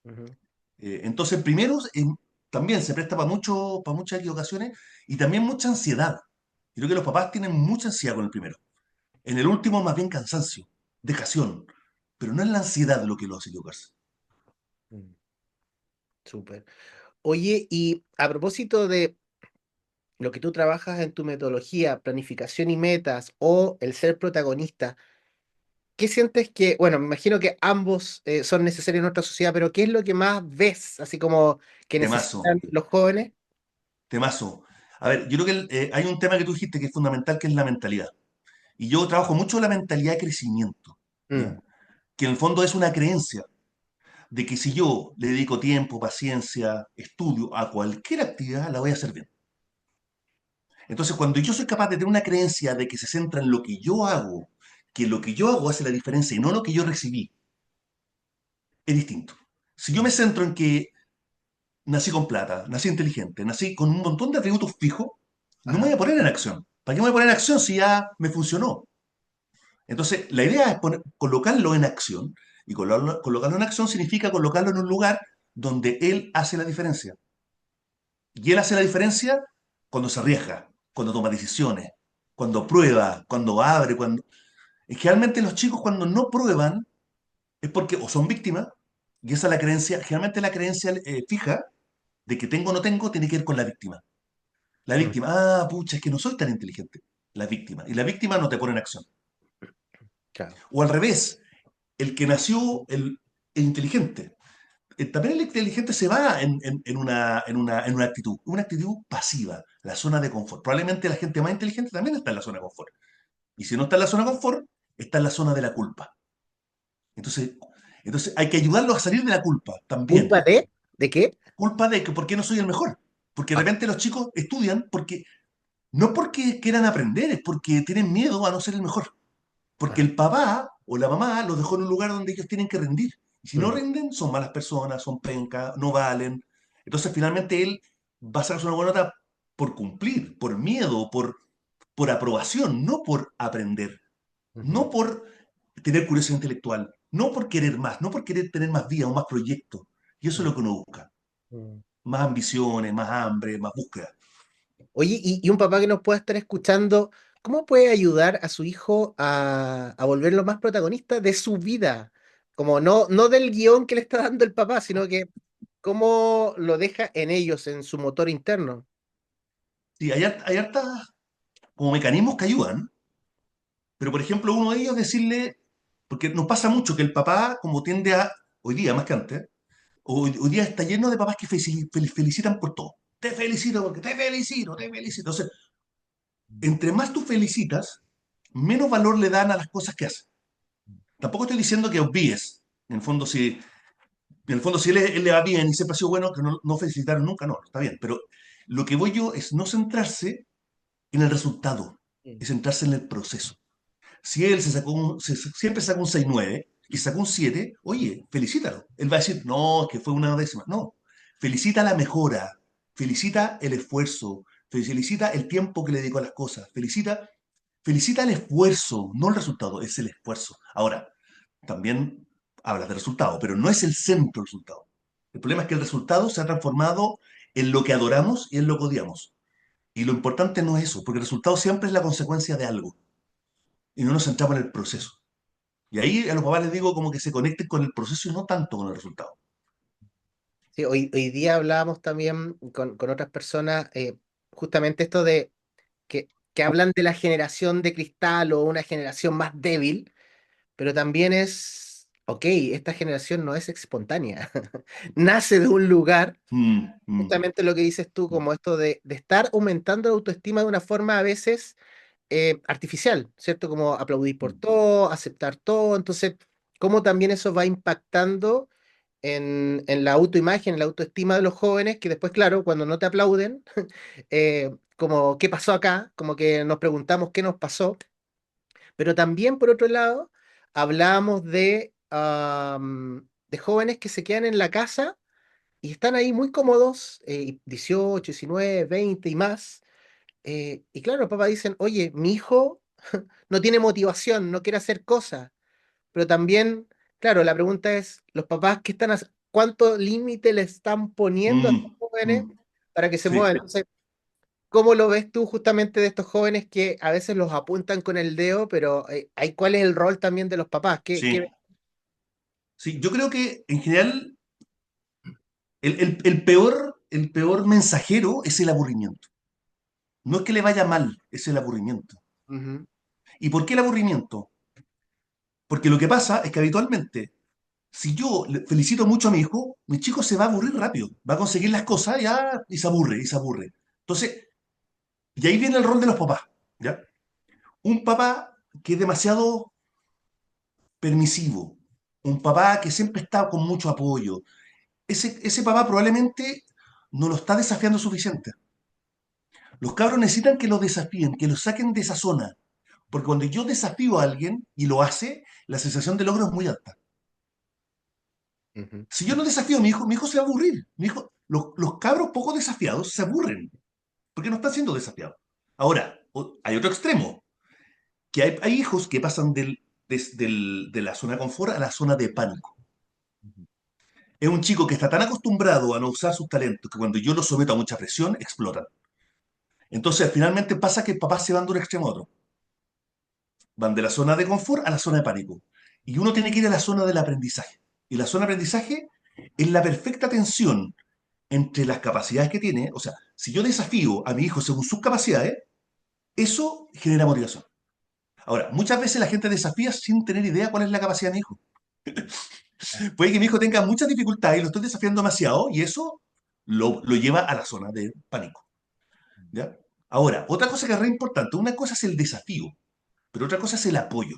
ujú,
Entonces, el primero también se presta para muchas equivocaciones y también mucha ansiedad. Creo que los papás tienen mucha ansiedad con el primero. En el último, más bien cansancio, dejación. Pero no es la ansiedad lo que lo hace equivocarse.
mm, súper. Oye, y a propósito de lo que tú trabajas en tu metodología, planificación y metas o el ser protagonista, ¿qué sientes que, bueno, me imagino que ambos son necesarios en nuestra sociedad, pero ¿qué es lo que más ves, así como que
Temazo,
necesitan los jóvenes?
temazo. A ver, yo creo que hay un tema que tú dijiste que es fundamental, que es la mentalidad. Y yo trabajo mucho la mentalidad de crecimiento, ¿ya?
Mm,
Que en el fondo es una creencia de que si yo le dedico tiempo, paciencia, estudio a cualquier actividad, la voy a hacer bien. Entonces, cuando yo soy capaz de tener una creencia de que se centra en lo que yo hago, que lo que yo hago hace la diferencia y no lo que yo recibí, es distinto. Si yo me
mm,
centro en que nací con plata, nací inteligente, nací con un montón de atributos fijos, no me voy
ajá,
a poner en acción. ¿Para qué me voy a poner en acción si ya me funcionó? Entonces, la idea es colocarlo en acción. Y colocarlo en acción significa colocarlo en un lugar donde él hace la diferencia. Y él hace la diferencia cuando se arriesga, cuando toma decisiones, cuando prueba, cuando abre, cuando... Y generalmente los chicos cuando no prueban es porque o son víctimas, y esa es la creencia, generalmente la creencia fija de que tengo o no tengo tiene que ver con la víctima. La
mm,
víctima, pucha, es que no soy tan inteligente. La víctima. Y la víctima no te pone en acción.
claro,
O al revés, el que nació el inteligente. También el inteligente se va en una actitud pasiva, la zona de confort. Probablemente la gente más inteligente también está en la zona de confort. Y si no está en la zona de confort, está en la zona de la culpa. Entonces, entonces hay que ayudarlos a salir de la culpa también.
¿culpa de qué?
Culpa de que por qué no soy el mejor. Porque de
Ah,
repente los chicos estudian no porque quieran aprender, es porque tienen miedo a no ser el mejor. Porque
ah,
el papá o la mamá los dejó en un lugar donde ellos tienen que rendir. Y si no
mm,
rinden, son malas personas, son pencas, no valen. Entonces finalmente él va a sacar una buena nota por cumplir, por miedo, por aprobación, no por aprender,
ujú,
no por tener curiosidad intelectual, no por querer más, no por querer tener más vida o más proyectos. Y eso es
mm,
lo que uno busca.
mm.
Más ambiciones, más hambre, más búsqueda.
Oye, y un papá que nos pueda estar escuchando, ¿cómo puede ayudar a su hijo a volverlo más protagonista de su vida? Como no del guión que le está dando el papá, sino que cómo lo deja en ellos, en su motor interno.
Sí, hay hartas como mecanismos que ayudan, pero por ejemplo uno de ellos es decirle, porque nos pasa mucho que el papá, como tiende a, hoy día más que antes, hoy día está lleno de papás que felicitan por todo. Te felicito porque te felicito, te felicito. Entonces, entre más tú felicitas, menos valor le dan a las cosas que haces. Tampoco estoy diciendo que obvíes. En el fondo, si En el fondo, si él le va bien y siempre ha sido bueno, que no felicitaron nunca, no, está bien. Pero lo que voy yo es no centrarse en el resultado,
Mm.
es centrarse en el proceso. Si él siempre saca un 6,9 y sacó un 7, oye, felicítalo. Él va a decir, no, que fue una décima. No, felicita la mejora, felicita el esfuerzo, felicita el tiempo que le dedicó a las cosas, felicita el esfuerzo, no el resultado, es el esfuerzo. Ahora, también hablas de resultado, pero no es el centro del resultado. El problema es que el resultado se ha transformado en lo que adoramos y en lo que odiamos. Y lo importante no es eso, porque el resultado siempre es la consecuencia de algo. Y no nos centramos en el proceso. Y ahí a los papás les digo como que se conecten con el proceso y no tanto con el resultado.
Sí, hoy día hablábamos también con otras personas, justamente esto de que hablan de la generación de cristal o una generación más débil, pero también es, ok, esta generación no es espontánea, nace de un lugar,
Mm, mm,
justamente lo que dices tú,
mm,
como esto de estar aumentando la autoestima de una forma a veces artificial, ¿cierto? Como aplaudir por
mm,
todo, aceptar todo, entonces, cómo también eso va impactando en la autoimagen, en la autoestima de los jóvenes, que después, claro, cuando no te aplauden, como, ¿qué pasó acá? Como que nos preguntamos qué nos pasó, pero también, por otro lado, hablamos de jóvenes que se quedan en la casa y están ahí muy cómodos, 18, 19, 20 y más. Y claro, los papás dicen, oye, mi hijo no tiene motivación, no quiere hacer cosas. Pero también, claro, la pregunta es, los papás, ¿cuánto límite le están poniendo a estos
mm,
jóvenes
mm.
para que se muevan?
Sí,
Entonces, ¿cómo lo ves tú justamente de estos jóvenes que a veces los apuntan con el dedo, pero cuál es el rol también de los papás?
sí, sí. Yo creo que en general el peor mensajero es el aburrimiento. No es que le vaya mal, es el aburrimiento.
Ujú,
¿Y por qué el aburrimiento? Porque lo que pasa es que habitualmente, si yo le felicito mucho a mi hijo, mi chico se va a aburrir rápido. Va a conseguir las cosas y se aburre, y se aburre. Entonces, y ahí viene el rol de los papás, ¿ya? Un papá que es demasiado permisivo, un papá que siempre está con mucho apoyo, ese papá probablemente no lo está desafiando suficiente. Los cabros necesitan que los desafíen, que los saquen de esa zona, porque cuando yo desafío a alguien y lo hace, la sensación de logro es muy alta.
ujú.
Si yo no desafío a mi hijo se va a aburrir. Los cabros poco desafiados se aburren, porque no están siendo desafiados. Ahora, hay otro extremo, que hay hijos que pasan de la zona de confort a la zona de pánico. Es un chico que está tan acostumbrado a no usar sus talentos que cuando yo lo someto a mucha presión, explotan. Entonces, finalmente pasa que papás se van de un extremo a otro. Van de la zona de confort a la zona de pánico. Y uno tiene que ir a la zona del aprendizaje. Y la zona de aprendizaje es la perfecta tensión entre las capacidades que tiene. O sea, si yo desafío a mi hijo según sus capacidades, eso genera motivación. Ahora, muchas veces la gente desafía sin tener idea cuál es la capacidad de mi hijo. Puede que mi hijo tenga muchas dificultades y lo estoy desafiando demasiado y eso lo lleva a la zona de pánico. ¿Ya? Ahora, otra cosa que es re importante, una cosa es el desafío, pero otra cosa es el apoyo.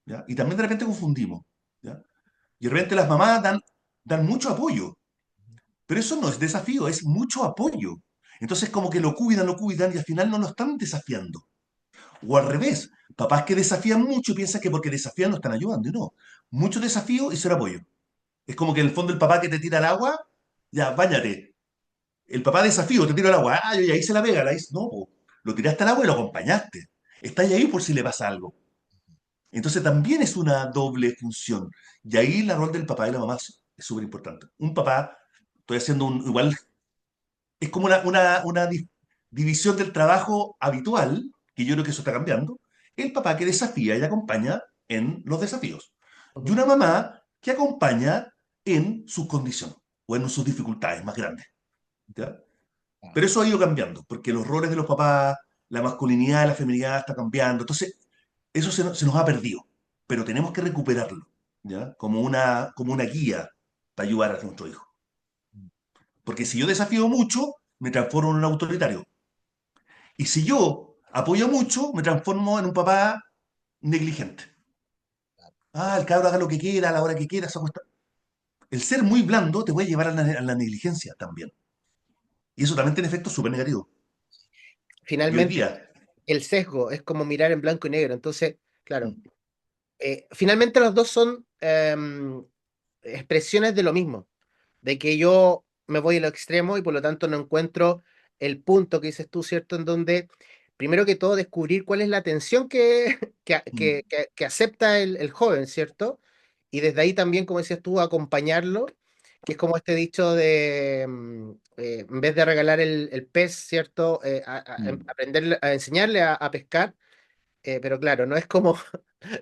¿Ya? Y también de repente confundimos. ¿Ya? Y de repente las mamás dan mucho apoyo, pero eso no es desafío, es mucho apoyo. Entonces como que lo cuidan y al final no lo están desafiando. O al revés, papás que desafían mucho y piensan que porque desafían no están ayudando. Y no, mucho desafío y ser apoyo. Es como que en el fondo el papá que te tira al agua, ya, báñate. El papá desafío, te tira al agua, y ahí se la pega, no, po. Lo tiraste al agua y lo acompañaste. Estás ahí por si le pasa algo. Entonces también es una doble función. Y ahí la rol del papá y la mamá es súper importante. Un papá, estoy haciendo igual, es como una división del trabajo habitual, que yo creo que eso está cambiando. El papá que desafía y acompaña en los desafíos. Y
Ujú.
una mamá que acompaña en sus condiciones o en sus dificultades más grandes. ¿Ya?
Ah,
Pero eso ha ido cambiando, porque los roles de los papás, la masculinidad, la feminidad está cambiando. Entonces, eso se nos ha perdido, pero tenemos que recuperarlo, ¿ya? Como una guía para ayudar a nuestro hijo. Porque si yo desafío mucho, me transformo en un autoritario. Y si yo apoyo mucho, me transformo en un papá negligente. El cabro haga lo que quiera, a la hora que quiera, se acuesta. El ser muy blando te puede llevar a la negligencia también. Y eso también tiene efectos súper negativos. Y hoy
Finalmente,
día,
el sesgo es como mirar en blanco y negro. Entonces, claro,
mm,
finalmente los dos son expresiones de lo mismo, de que yo me voy a lo extremo y por lo tanto no encuentro el punto que dices tú, ¿cierto? En donde, primero que todo, descubrir cuál es la tensión
mm,
que acepta el joven, ¿cierto? Y desde ahí también, como decías tú, acompañarlo, que es como este dicho de, en vez de regalar el pez, ¿cierto?
mm.
Aprender, a enseñarle a pescar, pero claro, no es como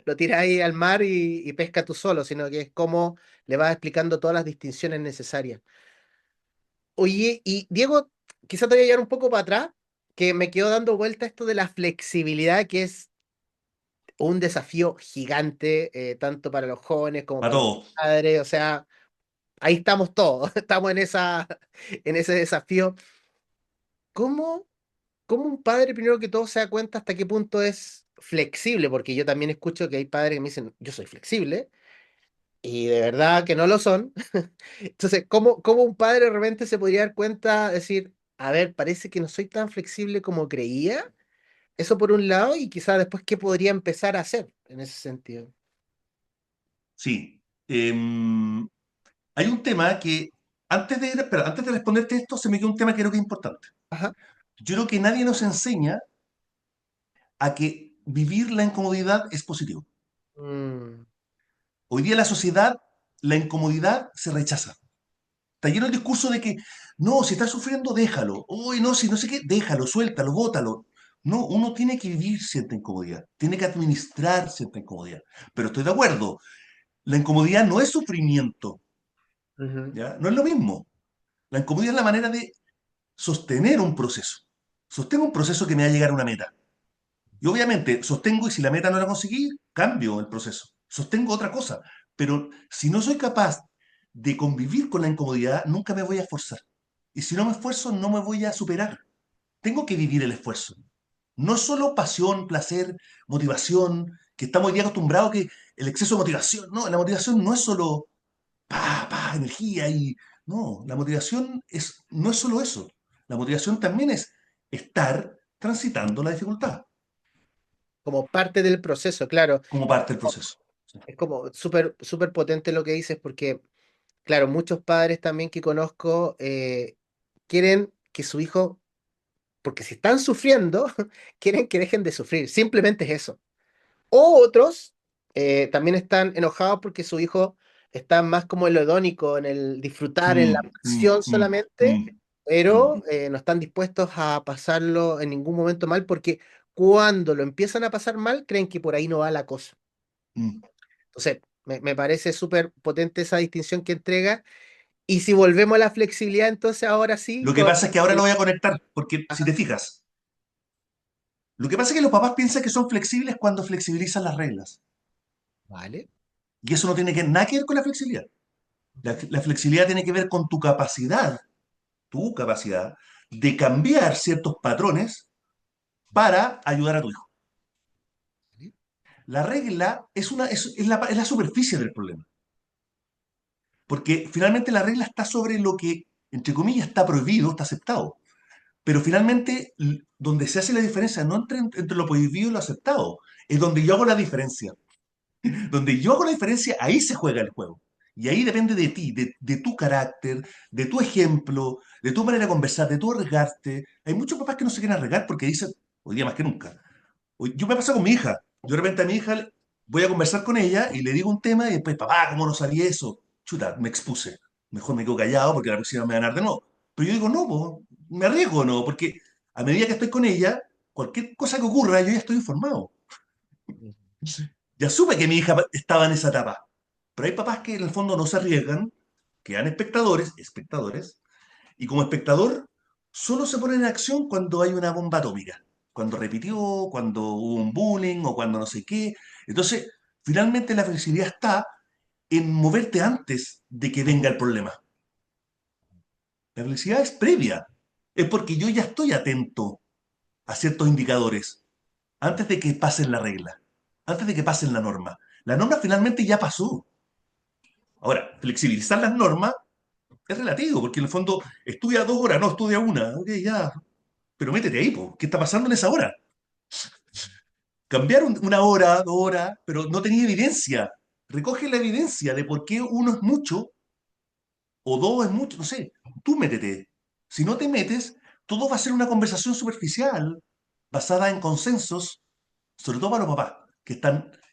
lo tiras ahí al mar y pesca tú solo, sino que es como le vas explicando todas las distinciones necesarias. Oye, y Diego, quizá te voy a llevar un poco para atrás, que me quedo dando vuelta esto de la flexibilidad, que es un desafío gigante, tanto para los jóvenes como
Para
para los
todo.
padres, o sea, ahí estamos todos, estamos en ese desafío. ¿Cómo, cómo un padre, primero que todo, se da cuenta hasta qué punto es flexible? Porque yo también escucho que hay padres que me dicen, yo soy flexible, y de verdad que no lo son. Entonces, ¿cómo un padre de repente se podría dar cuenta, decir, a ver, parece que no soy tan flexible como creía? Eso por un lado, y quizás después, ¿qué podría empezar a hacer en ese sentido?
Sí. Hay un tema que, antes de responderte esto, se me quedó un tema que creo que es importante.
Ajá.
Yo creo que nadie nos enseña a que vivir la incomodidad es positivo.
Mm,
Hoy día en la sociedad, la incomodidad se rechaza. Está lleno el discurso de que, no, si estás sufriendo, déjalo. Uy, no, si no sé qué, déjalo, suéltalo, bótalo. No, uno tiene que vivir cierta incomodidad, tiene que administrar cierta incomodidad. Pero estoy de acuerdo, la incomodidad no es sufrimiento,
ujú.
¿ya? No es lo mismo. La incomodidad es la manera de sostener un proceso. Sostengo un proceso que me va a llegar a una meta. Y obviamente sostengo y si la meta no la conseguí, cambio el proceso. Sostengo otra cosa. Pero si no soy capaz de convivir con la incomodidad, nunca me voy a esforzar. Y si no me esfuerzo, no me voy a superar. Tengo que vivir el esfuerzo. No es solo pasión, placer, motivación, que estamos hoy día acostumbrados que el exceso de motivación, no, la motivación no es solo energía y... No, la motivación no es solo eso. La motivación también es estar transitando la dificultad
Como parte del proceso, claro.
como parte del proceso. Sí.
Es como súper súper potente lo que dices, porque, claro, muchos padres también que conozco quieren que su hijo, porque si están sufriendo, quieren que dejen de sufrir. Simplemente es eso. O otros también están enojados porque su hijo está más como en lo hedónico, en el disfrutar, en la
Mm, mm,
acción
mm,
solamente,
mm,
pero
mm,
no están dispuestos a pasarlo en ningún momento mal porque cuando lo empiezan a pasar mal, creen que por ahí no va la cosa.
mm.
Entonces, me parece súper potente esa distinción que entrega. Y si volvemos a la flexibilidad, entonces ahora sí,
Lo que pasa es que ahora lo voy a conectar, porque si
Ajá,
te fijas, lo que pasa es que los papás piensan que son flexibles cuando flexibilizan las reglas.
vale.
Y eso no tiene nada que ver con la flexibilidad. La flexibilidad tiene que ver con tu capacidad de cambiar ciertos patrones para ayudar a tu hijo. La regla es la superficie del problema, porque finalmente la regla está sobre lo que, entre comillas, está prohibido, está aceptado. Pero finalmente, donde se hace la diferencia no entre lo prohibido y lo aceptado, es donde yo hago la diferencia. Donde yo hago la diferencia, ahí se juega el juego. Y ahí depende de ti, de tu carácter, de tu ejemplo, de tu manera de conversar, de tu arriesgarte. Hay muchos papás que no se quieren arriesgar porque dicen, hoy día más que nunca. Yo me pasa con mi hija. Yo de repente a mi hija voy a conversar con ella y le digo un tema y después, papá, ¿cómo no sabía eso? Chuta, me expuse. Mejor me quedo callado porque la próxima me van a dar de nuevo. Pero yo digo, no, po, me arriesgo, no, porque a medida que estoy con ella, cualquier cosa que ocurra, yo ya estoy informado. Ya supe que mi hija estaba en esa etapa. Pero hay papás que en el fondo no se arriesgan, quedan espectadores, y como espectador solo se ponen en acción cuando hay una bomba atómica, cuando repitió, cuando hubo un bullying o cuando no sé qué. Entonces, finalmente la flexibilidad está en moverte antes de que venga el problema. La flexibilidad es previa, es porque yo ya estoy atento a ciertos indicadores antes de que pasen la regla, antes de que pasen la norma. La norma finalmente ya pasó. Ahora, flexibilizar las normas es relativo, porque en el fondo estudia 2 horas, no estudia una. Ok, ya, pero métete ahí, po. ¿Qué está pasando en esa hora? Cambiar una hora, 2 horas, pero no tenía evidencia. Recoge la evidencia de por qué uno es mucho o dos es mucho, no sé. Tú métete. Si no te metes, todo va a ser una conversación superficial, basada en consensos, sobre todo para los papás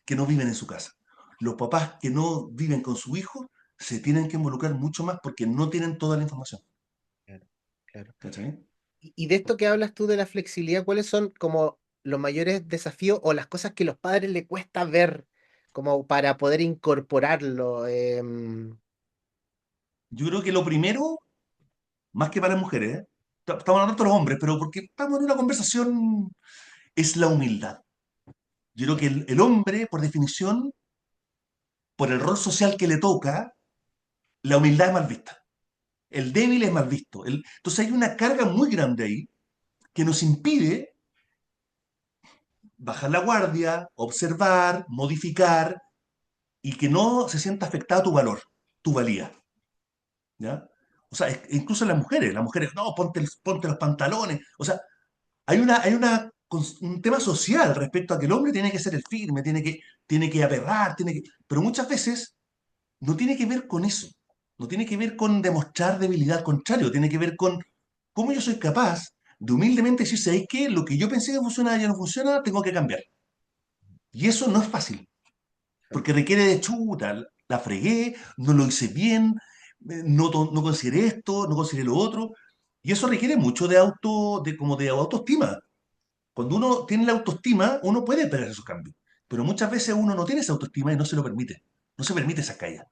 que no viven en su casa. Los papás que no viven con su hijo se tienen que involucrar mucho más porque no tienen toda la información.
Claro, claro.
¿Cachai?
Y de esto que hablas tú de la flexibilidad, ¿cuáles son como los mayores desafíos o las cosas que los padres le cuesta ver como para poder incorporarlo?
Yo creo que lo primero, más que para las mujeres, ¿eh? Estamos hablando de los hombres, pero porque estamos en una conversación, es la humildad. Yo creo que el hombre, por definición, por el rol social que le toca, la humildad es mal vista. El débil es mal visto. Entonces hay una carga muy grande ahí que nos impide bajar la guardia, observar, modificar y que no se sienta afectado tu valor, tu valía. ¿Ya? O sea, incluso las mujeres, no, ponte los pantalones. O sea, un tema social respecto a que el hombre tiene que ser el firme, tiene que aperrar, pero muchas veces no tiene que ver con eso. No tiene que ver con demostrar debilidad, al contrario, tiene que ver con cómo yo soy capaz de humildemente decir, ¿sabéis qué? Lo que yo pensé que funcionaba ya no funciona, tengo que cambiar. Y eso no es fácil, porque requiere de chuta, la fregué, no lo hice bien, no consideré esto, no consideré lo otro. Y eso requiere mucho como de autoestima. Cuando uno tiene la autoestima, uno puede esperar esos cambios. Pero muchas veces uno no tiene esa autoestima y no se lo permite. No se permite esas caídas.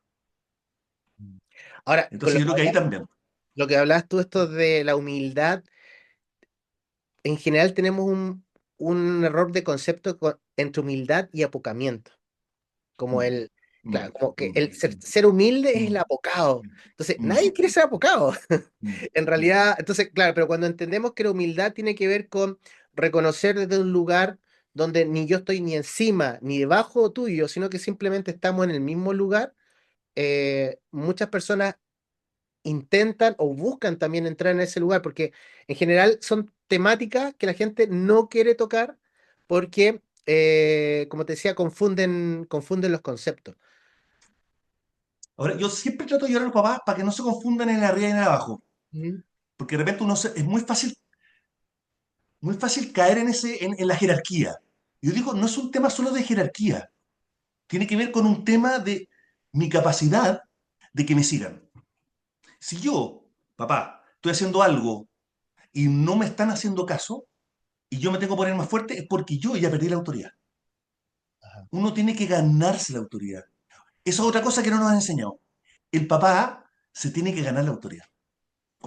Ahora, con
Entonces yo creo que ahí también.
lo que hablas tú, esto de la humildad, en general tenemos un error de concepto entre humildad y apocamiento. Como
Mm,
el,
mm,
claro, como que
mm,
el ser humilde es el
mm,
apocado. Entonces,
mm,
nadie quiere ser apocado.
mm,
En
mm.
realidad, entonces, claro, pero cuando entendemos que la humildad tiene que ver con reconocer desde un lugar donde ni yo estoy ni encima ni debajo tuyo, sino que simplemente estamos en el mismo lugar, muchas personas intentan o buscan también entrar en ese lugar, porque en general son temáticas que la gente no quiere tocar porque, como te decía, confunden los conceptos.
Ahora, yo siempre trato de ayudar a los papás para que no se confundan en el arriba y en el abajo.
Ujú.
Porque de repente es muy fácil caer en la jerarquía. Yo digo, no es un tema solo de jerarquía. Tiene que ver con un tema de mi capacidad de que me sigan. Si yo, papá, estoy haciendo algo y no me están haciendo caso, y yo me tengo que poner más fuerte, es porque yo ya perdí la autoridad.
Ajá.
Uno tiene que ganarse la autoridad. Esa es otra cosa que no nos han enseñado. El papá se tiene que ganar la autoridad.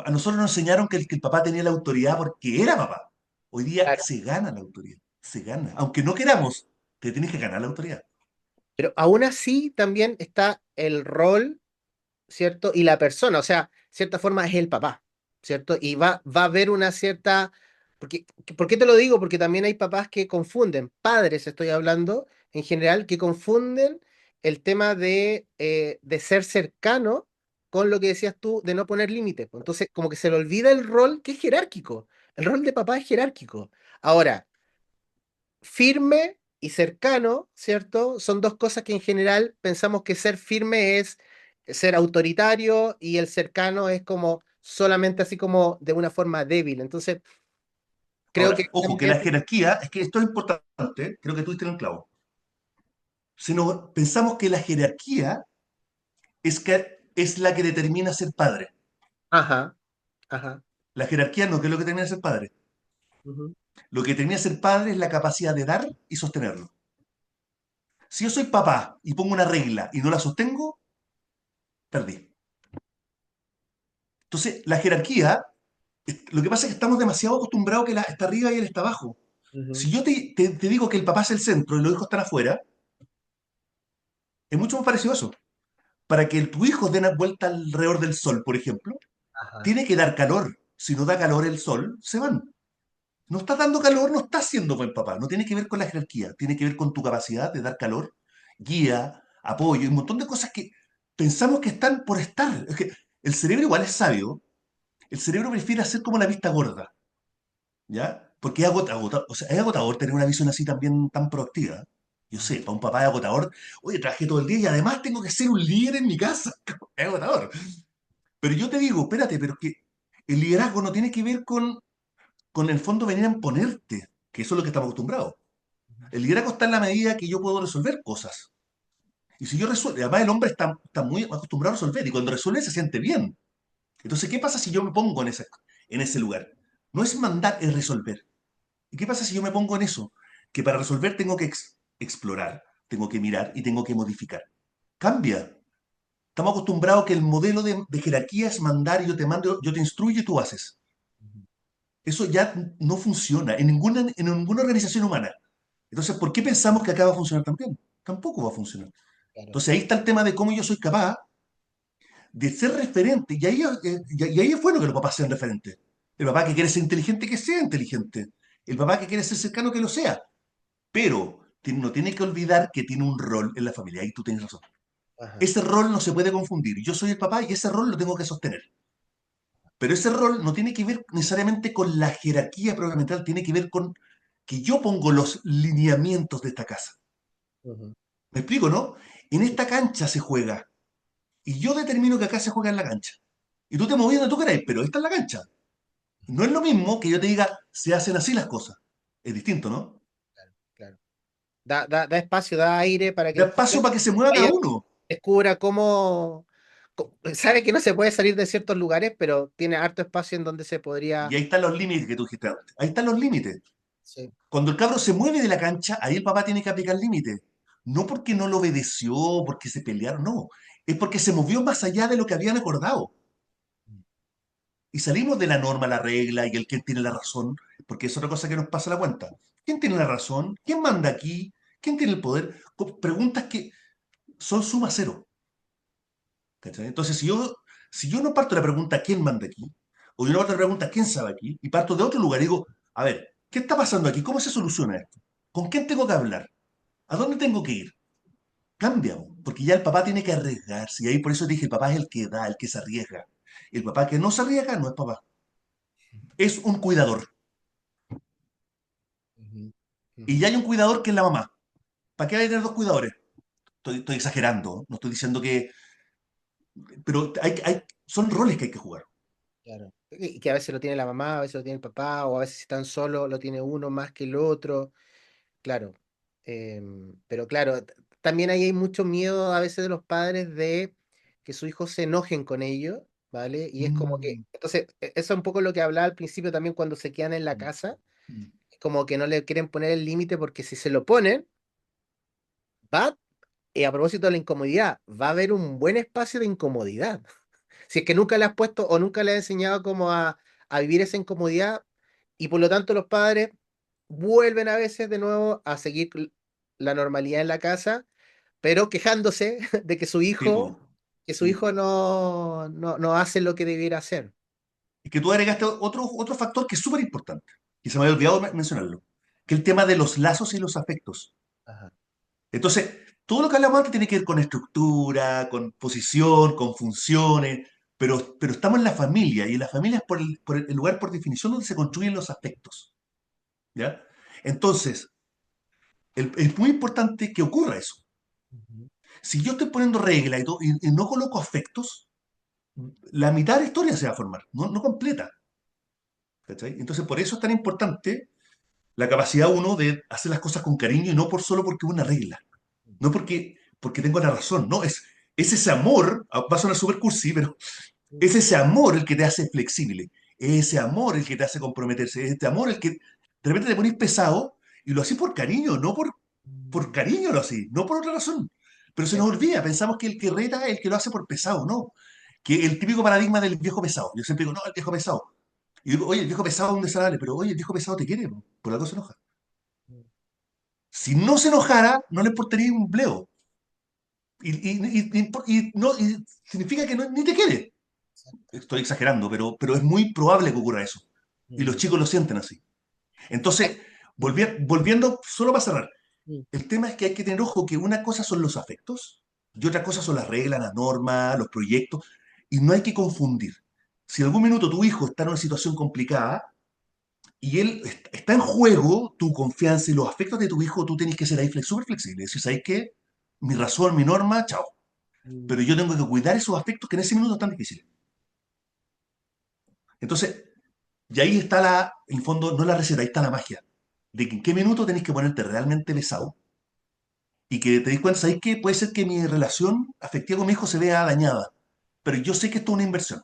A nosotros nos enseñaron que el papá tenía la autoridad porque era papá. Hoy día
Claro.
se gana la autoridad. Se gana. Aunque no queramos, te tienes que ganar la autoridad.
Pero aún así también está el rol, ¿cierto? Y la persona, o sea, cierta forma es el papá, ¿cierto? Y va a haber una cierta... Porque, ¿por qué te lo digo? Porque también hay papás que confunden, padres estoy hablando en general, que confunden el tema de ser cercano con lo que decías tú de no poner límites. Pues. Entonces, como que se le olvida el rol que es jerárquico. El rol de papá es jerárquico. Ahora, firme y cercano, ¿cierto? Son dos cosas que en general pensamos que ser firme es ser autoritario y el cercano es como solamente así como de una forma débil. Entonces, creo que
Ahora, ojo, que
también...
la jerarquía, es que esto es importante, creo que tú diste en el clavo. Si no, pensamos que la jerarquía es la que determina ser padre.
Ajá, ajá.
La jerarquía no, que es lo que determina ser padre.
Ujú.
Lo que determina ser padre es la capacidad de dar y sostenerlo. Si yo soy papá y pongo una regla y no la sostengo, perdí. Entonces, la jerarquía, lo que pasa es que estamos demasiado acostumbrados a que la está arriba y él está abajo.
Ujú.
Si yo te digo que el papá es el centro y los hijos están afuera, es mucho más parecido a eso. Para que tu hijo dé una vuelta alrededor del sol, por ejemplo,
Ajá.
tiene que dar calor. Si no da calor el sol, se van. No está dando calor, no está siendo buen papá. No tiene que ver con la jerarquía, tiene que ver con tu capacidad de dar calor, guía, apoyo y un montón de cosas que pensamos que están por estar. Es que el cerebro igual es sabio. El cerebro prefiere hacer como la vista gorda, ¿ya? Porque es agotador, o sea, es agotador tener una visión así también tan proactiva. Yo sé, para un papá es agotador. Oye, trabajé todo el día y además tengo que ser un líder en mi casa. Es agotador. Pero yo te digo, espérate, pero que el liderazgo no tiene que ver con en el fondo venir a imponerte, que eso es lo que estamos acostumbrados. El liderazgo está en la medida que yo puedo resolver cosas. Y si yo resuelvo, además el hombre está muy acostumbrado a resolver y cuando resuelve se siente bien. Entonces, ¿qué pasa si yo me pongo en ese lugar? No es mandar, es resolver. ¿Y qué pasa si yo me pongo en eso? Que para resolver tengo que explorar, tengo que mirar y tengo que modificar. Cambia. Estamos acostumbrados que el modelo de jerarquía es mandar y yo te mando, yo te instruyo y tú haces. Eso ya no funciona en ninguna organización humana. Entonces, ¿por qué pensamos que acá va a funcionar también? Tampoco va a funcionar.
Claro.
Entonces ahí está el tema de cómo yo soy capaz de ser referente. Y ahí es bueno que los papás sean referentes. El papá que quiere ser inteligente, que sea inteligente. El papá que quiere ser cercano, que lo sea. Pero no tiene que olvidar que tiene un rol en la familia. Ahí tú tienes razón.
Ajá.
Ese rol no se puede confundir. Yo soy el papá y ese rol lo tengo que sostener. Pero ese rol no tiene que ver necesariamente con la jerarquía propiamente tal, tiene que ver con que yo pongo los lineamientos de esta casa.
Ujú.
¿Me explico, no? En esta cancha se juega. Y yo determino que acá se juega en la cancha. Y tú te movías donde tú queráis, pero esta es la cancha. No es lo mismo que yo te diga, se hacen así las cosas. Es distinto, ¿no?
Claro, claro. Da espacio, da aire para que
Da
el
espacio
joven
para que se mueva cada
vaya,
uno.
descubra sabe que no se puede salir de ciertos lugares, pero tiene harto espacio en donde se
Y
podría.
ahí están los límites que tú dijiste antes. Ahí están los límites.
Sí.
Cuando el cabro se mueve de la cancha, ahí el papá tiene que aplicar límites. No porque no lo obedeció, porque se pelearon, no. Es porque se movió más allá de lo que habían acordado. Y salimos de la norma, la regla y el quién tiene la razón, porque es otra cosa que nos pasa la cuenta. ¿Quién tiene la razón? ¿Quién manda aquí? ¿Quién tiene el poder? Preguntas que son suma cero. ¿Cachai? Entonces, si yo no parto de la pregunta ¿quién manda aquí? O yo no parto de la pregunta ¿quién sabe aquí? Y parto de otro lugar y digo, a ver, ¿qué está pasando aquí? ¿Cómo se soluciona esto? ¿Con quién tengo que hablar? ¿A dónde tengo que ir? Cambia, po, porque ya el papá tiene que arriesgarse. Y ahí por eso dije, el papá es el que da, el que se arriesga. El papá que no se arriesga no es papá. Es un cuidador.
Ujú,
Y
ujú.
ya hay un cuidador que es la mamá. ¿Para qué hay que tener dos cuidadores? Estoy exagerando, no estoy diciendo que... Pero son roles que hay que jugar.
Claro. Y que a veces lo tiene la mamá, a veces lo tiene el papá, o a veces si están solos lo tiene uno más que el otro. Claro. Pero claro, también ahí hay mucho miedo a veces de los padres de que sus hijos se enojen con ellos, ¿vale? Y es como que,
Mm,
entonces, eso es un poco lo que hablaba al principio también cuando se quedan en la
mm,
casa,
mm.
como que no le quieren poner el límite porque si se lo ponen, va, y a propósito de la incomodidad, va a haber un buen espacio de incomodidad. Si es que nunca le has puesto o nunca le has enseñado cómo a vivir esa incomodidad, y por lo tanto los padres vuelven a veces de nuevo a seguir la normalidad en la casa, pero quejándose de
Sí, po,
que su
sí.
hijo no hace lo que debiera hacer.
Es que tú agregaste otro factor que es súper importante, y se me había olvidado mencionarlo, que es el tema de los lazos y los afectos.
Ajá.
Entonces, todo lo que hablamos antes tiene que ver con estructura, con posición, con funciones, pero estamos en la familia, y en la familia es por el lugar por definición donde se construyen los afectos. ¿Ya? Entonces, es muy importante que ocurra eso.
Ujú.
Si yo estoy poniendo reglas y no coloco afectos, la mitad de la historia se va a formar, no completa. ¿Cachai? Entonces, por eso es tan importante la capacidad uno de hacer las cosas con cariño y no por solo porque es una regla. No porque tengo la razón, no, es ese amor, va a sonar súper cursi, pero es ese amor el que te hace flexible, es ese amor el que te hace comprometerse, es este amor el que de repente te pones pesado y lo haces por cariño, no por cariño lo haces, no por otra razón. Pero se
Sí,
nos olvida, pensamos que el que reta es el que lo hace por pesado, no. Que el típico paradigma del viejo pesado. Yo siempre digo, no, el viejo pesado. Y digo, oye, el viejo pesado es un desagradable, pero oye, el viejo pesado te quiere, po, por algo se enoja. Si no se enojara, no le importaría un bleo. Y significa que ni te quiere. Estoy exagerando, pero es muy probable que ocurra eso. Y los
mm.
chicos lo sienten así.
Ay,
Entonces,
ujú,
volviendo, solo para cerrar,
mm,
el tema es que hay que tener ojo que una cosa son los afectos, Y otra cosa son las reglas, las normas, los proyectos, y no hay que confundir. Si en algún minuto tu hijo está en una situación complicada y él está en juego tu confianza y los afectos de tu hijo, tú tienes que ser ahí súper flexible. Decir, ¿sabes qué? Mi razón, mi norma, chao. Pero
Mm.
yo tengo que cuidar esos aspectos que en ese minuto están difíciles. Entonces, y ahí está en el fondo, no la receta, ahí está la magia. De que en qué minuto tenés que ponerte realmente pesado y que te des cuenta, ¿sabes qué? Puede ser que mi relación afectiva con mi hijo se vea dañada, pero yo sé que esto es una inversión.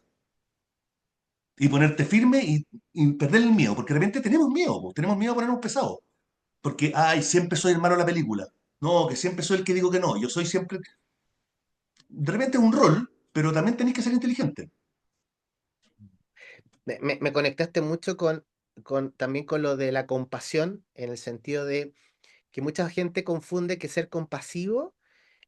Y ponerte firme y perder el miedo, porque de repente tenemos miedo, po, tenemos miedo a ponernos pesados. Porque, ay, siempre soy el malo de la película. No, que siempre soy el que digo que no. Yo soy siempre. De repente es un rol, pero también tenés que ser inteligente.
Me conectaste mucho también con lo de la compasión, en el sentido de que mucha gente confunde que ser compasivo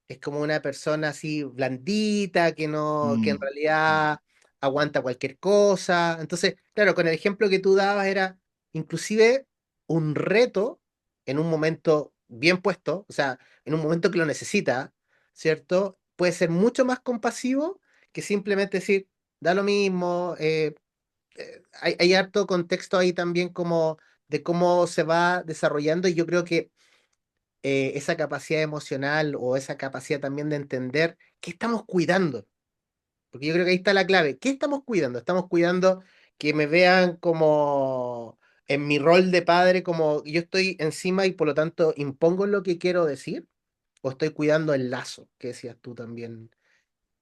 es como una persona así blandita, que no, que en
Mm,
realidad aguanta cualquier cosa. Entonces, claro, con el ejemplo que tú dabas era inclusive un reto en un momento bien puesto, o sea, en un momento que lo necesita, ¿cierto? Puede ser mucho más compasivo que simplemente decir, da lo mismo. Hay harto contexto ahí también como de cómo se va desarrollando y yo creo que esa capacidad emocional o esa capacidad también de entender qué estamos cuidando. Porque yo creo que ahí está la clave. ¿Qué estamos cuidando? ¿Estamos cuidando que me vean como en mi rol de padre, como yo estoy encima y por lo tanto impongo lo que quiero decir? ¿O estoy cuidando el lazo, que decías tú también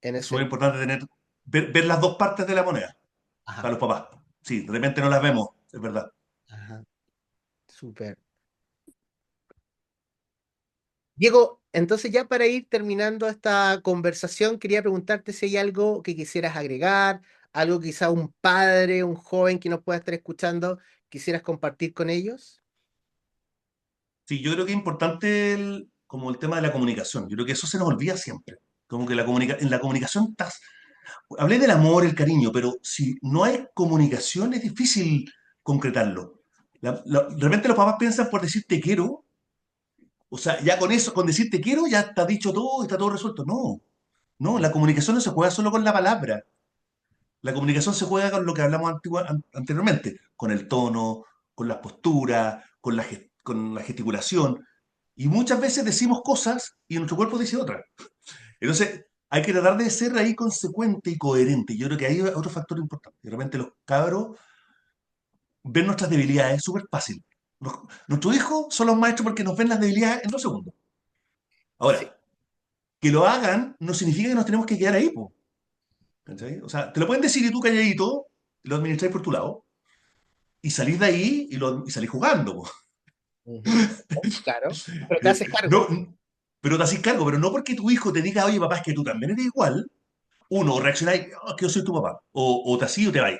en
es súper
ese...
importante ver las dos partes de la moneda
Ajá,
para los papás. Sí, de repente no las vemos, es verdad.
ajá, súper. Diego, entonces ya para ir terminando esta conversación, quería preguntarte si hay algo que quisieras agregar, algo quizá un padre, un joven que nos pueda estar escuchando, quisieras compartir con ellos.
Sí, yo creo que es importante como el tema de la comunicación. Yo creo que eso se nos olvida siempre. Como que en la comunicación estás. Hablé del amor, el cariño, pero si no hay comunicación es difícil concretarlo. De repente los papás piensan por decir te quiero, o sea, ya con eso, con decir te quiero, ya está dicho todo, está todo resuelto. No, no, la comunicación no se juega solo con la palabra. La comunicación se juega con lo que hablamos anteriormente, con el tono, con las posturas, con la gesticulación. Y muchas veces decimos cosas y nuestro cuerpo dice otras. Entonces, hay que tratar de ser ahí consecuente y coherente. Yo creo que ahí hay otro factor importante. De repente los cabros ven nuestras debilidades, es súper fácil. Nuestros hijos son los maestros porque nos ven las debilidades en 2 segundos.
Sí.
Ahora, que lo hagan no significa que nos tenemos que quedar ahí, po, ¿cachai? O sea, te lo pueden decir y tú calladito, lo administráis por tu lado, y salís de ahí y salís jugando, po.
Ujú. Claro, pero te haces
No,
cargo.
pero te haces cargo, pero no porque tu hijo te diga, oye, papá, es que tú también eres igual, uno, reaccionáis, "Oh, que yo soy tu papá", o te así o te vais.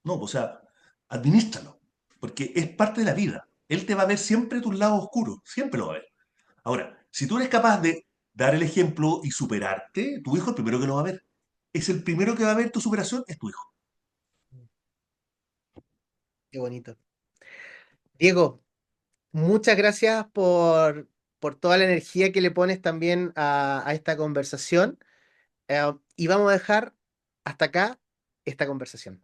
No, o sea, administralo, porque es parte de la vida. Él te va a ver siempre tus lados oscuros, siempre lo va a ver. Ahora, si tú eres capaz de dar el ejemplo y superarte, tu hijo es el primero que lo va a ver. Es el primero que va a ver tu superación, es tu hijo.
Qué bonito. Diego, muchas gracias por toda la energía que le pones también a esta conversación. Y vamos a dejar hasta acá esta conversación.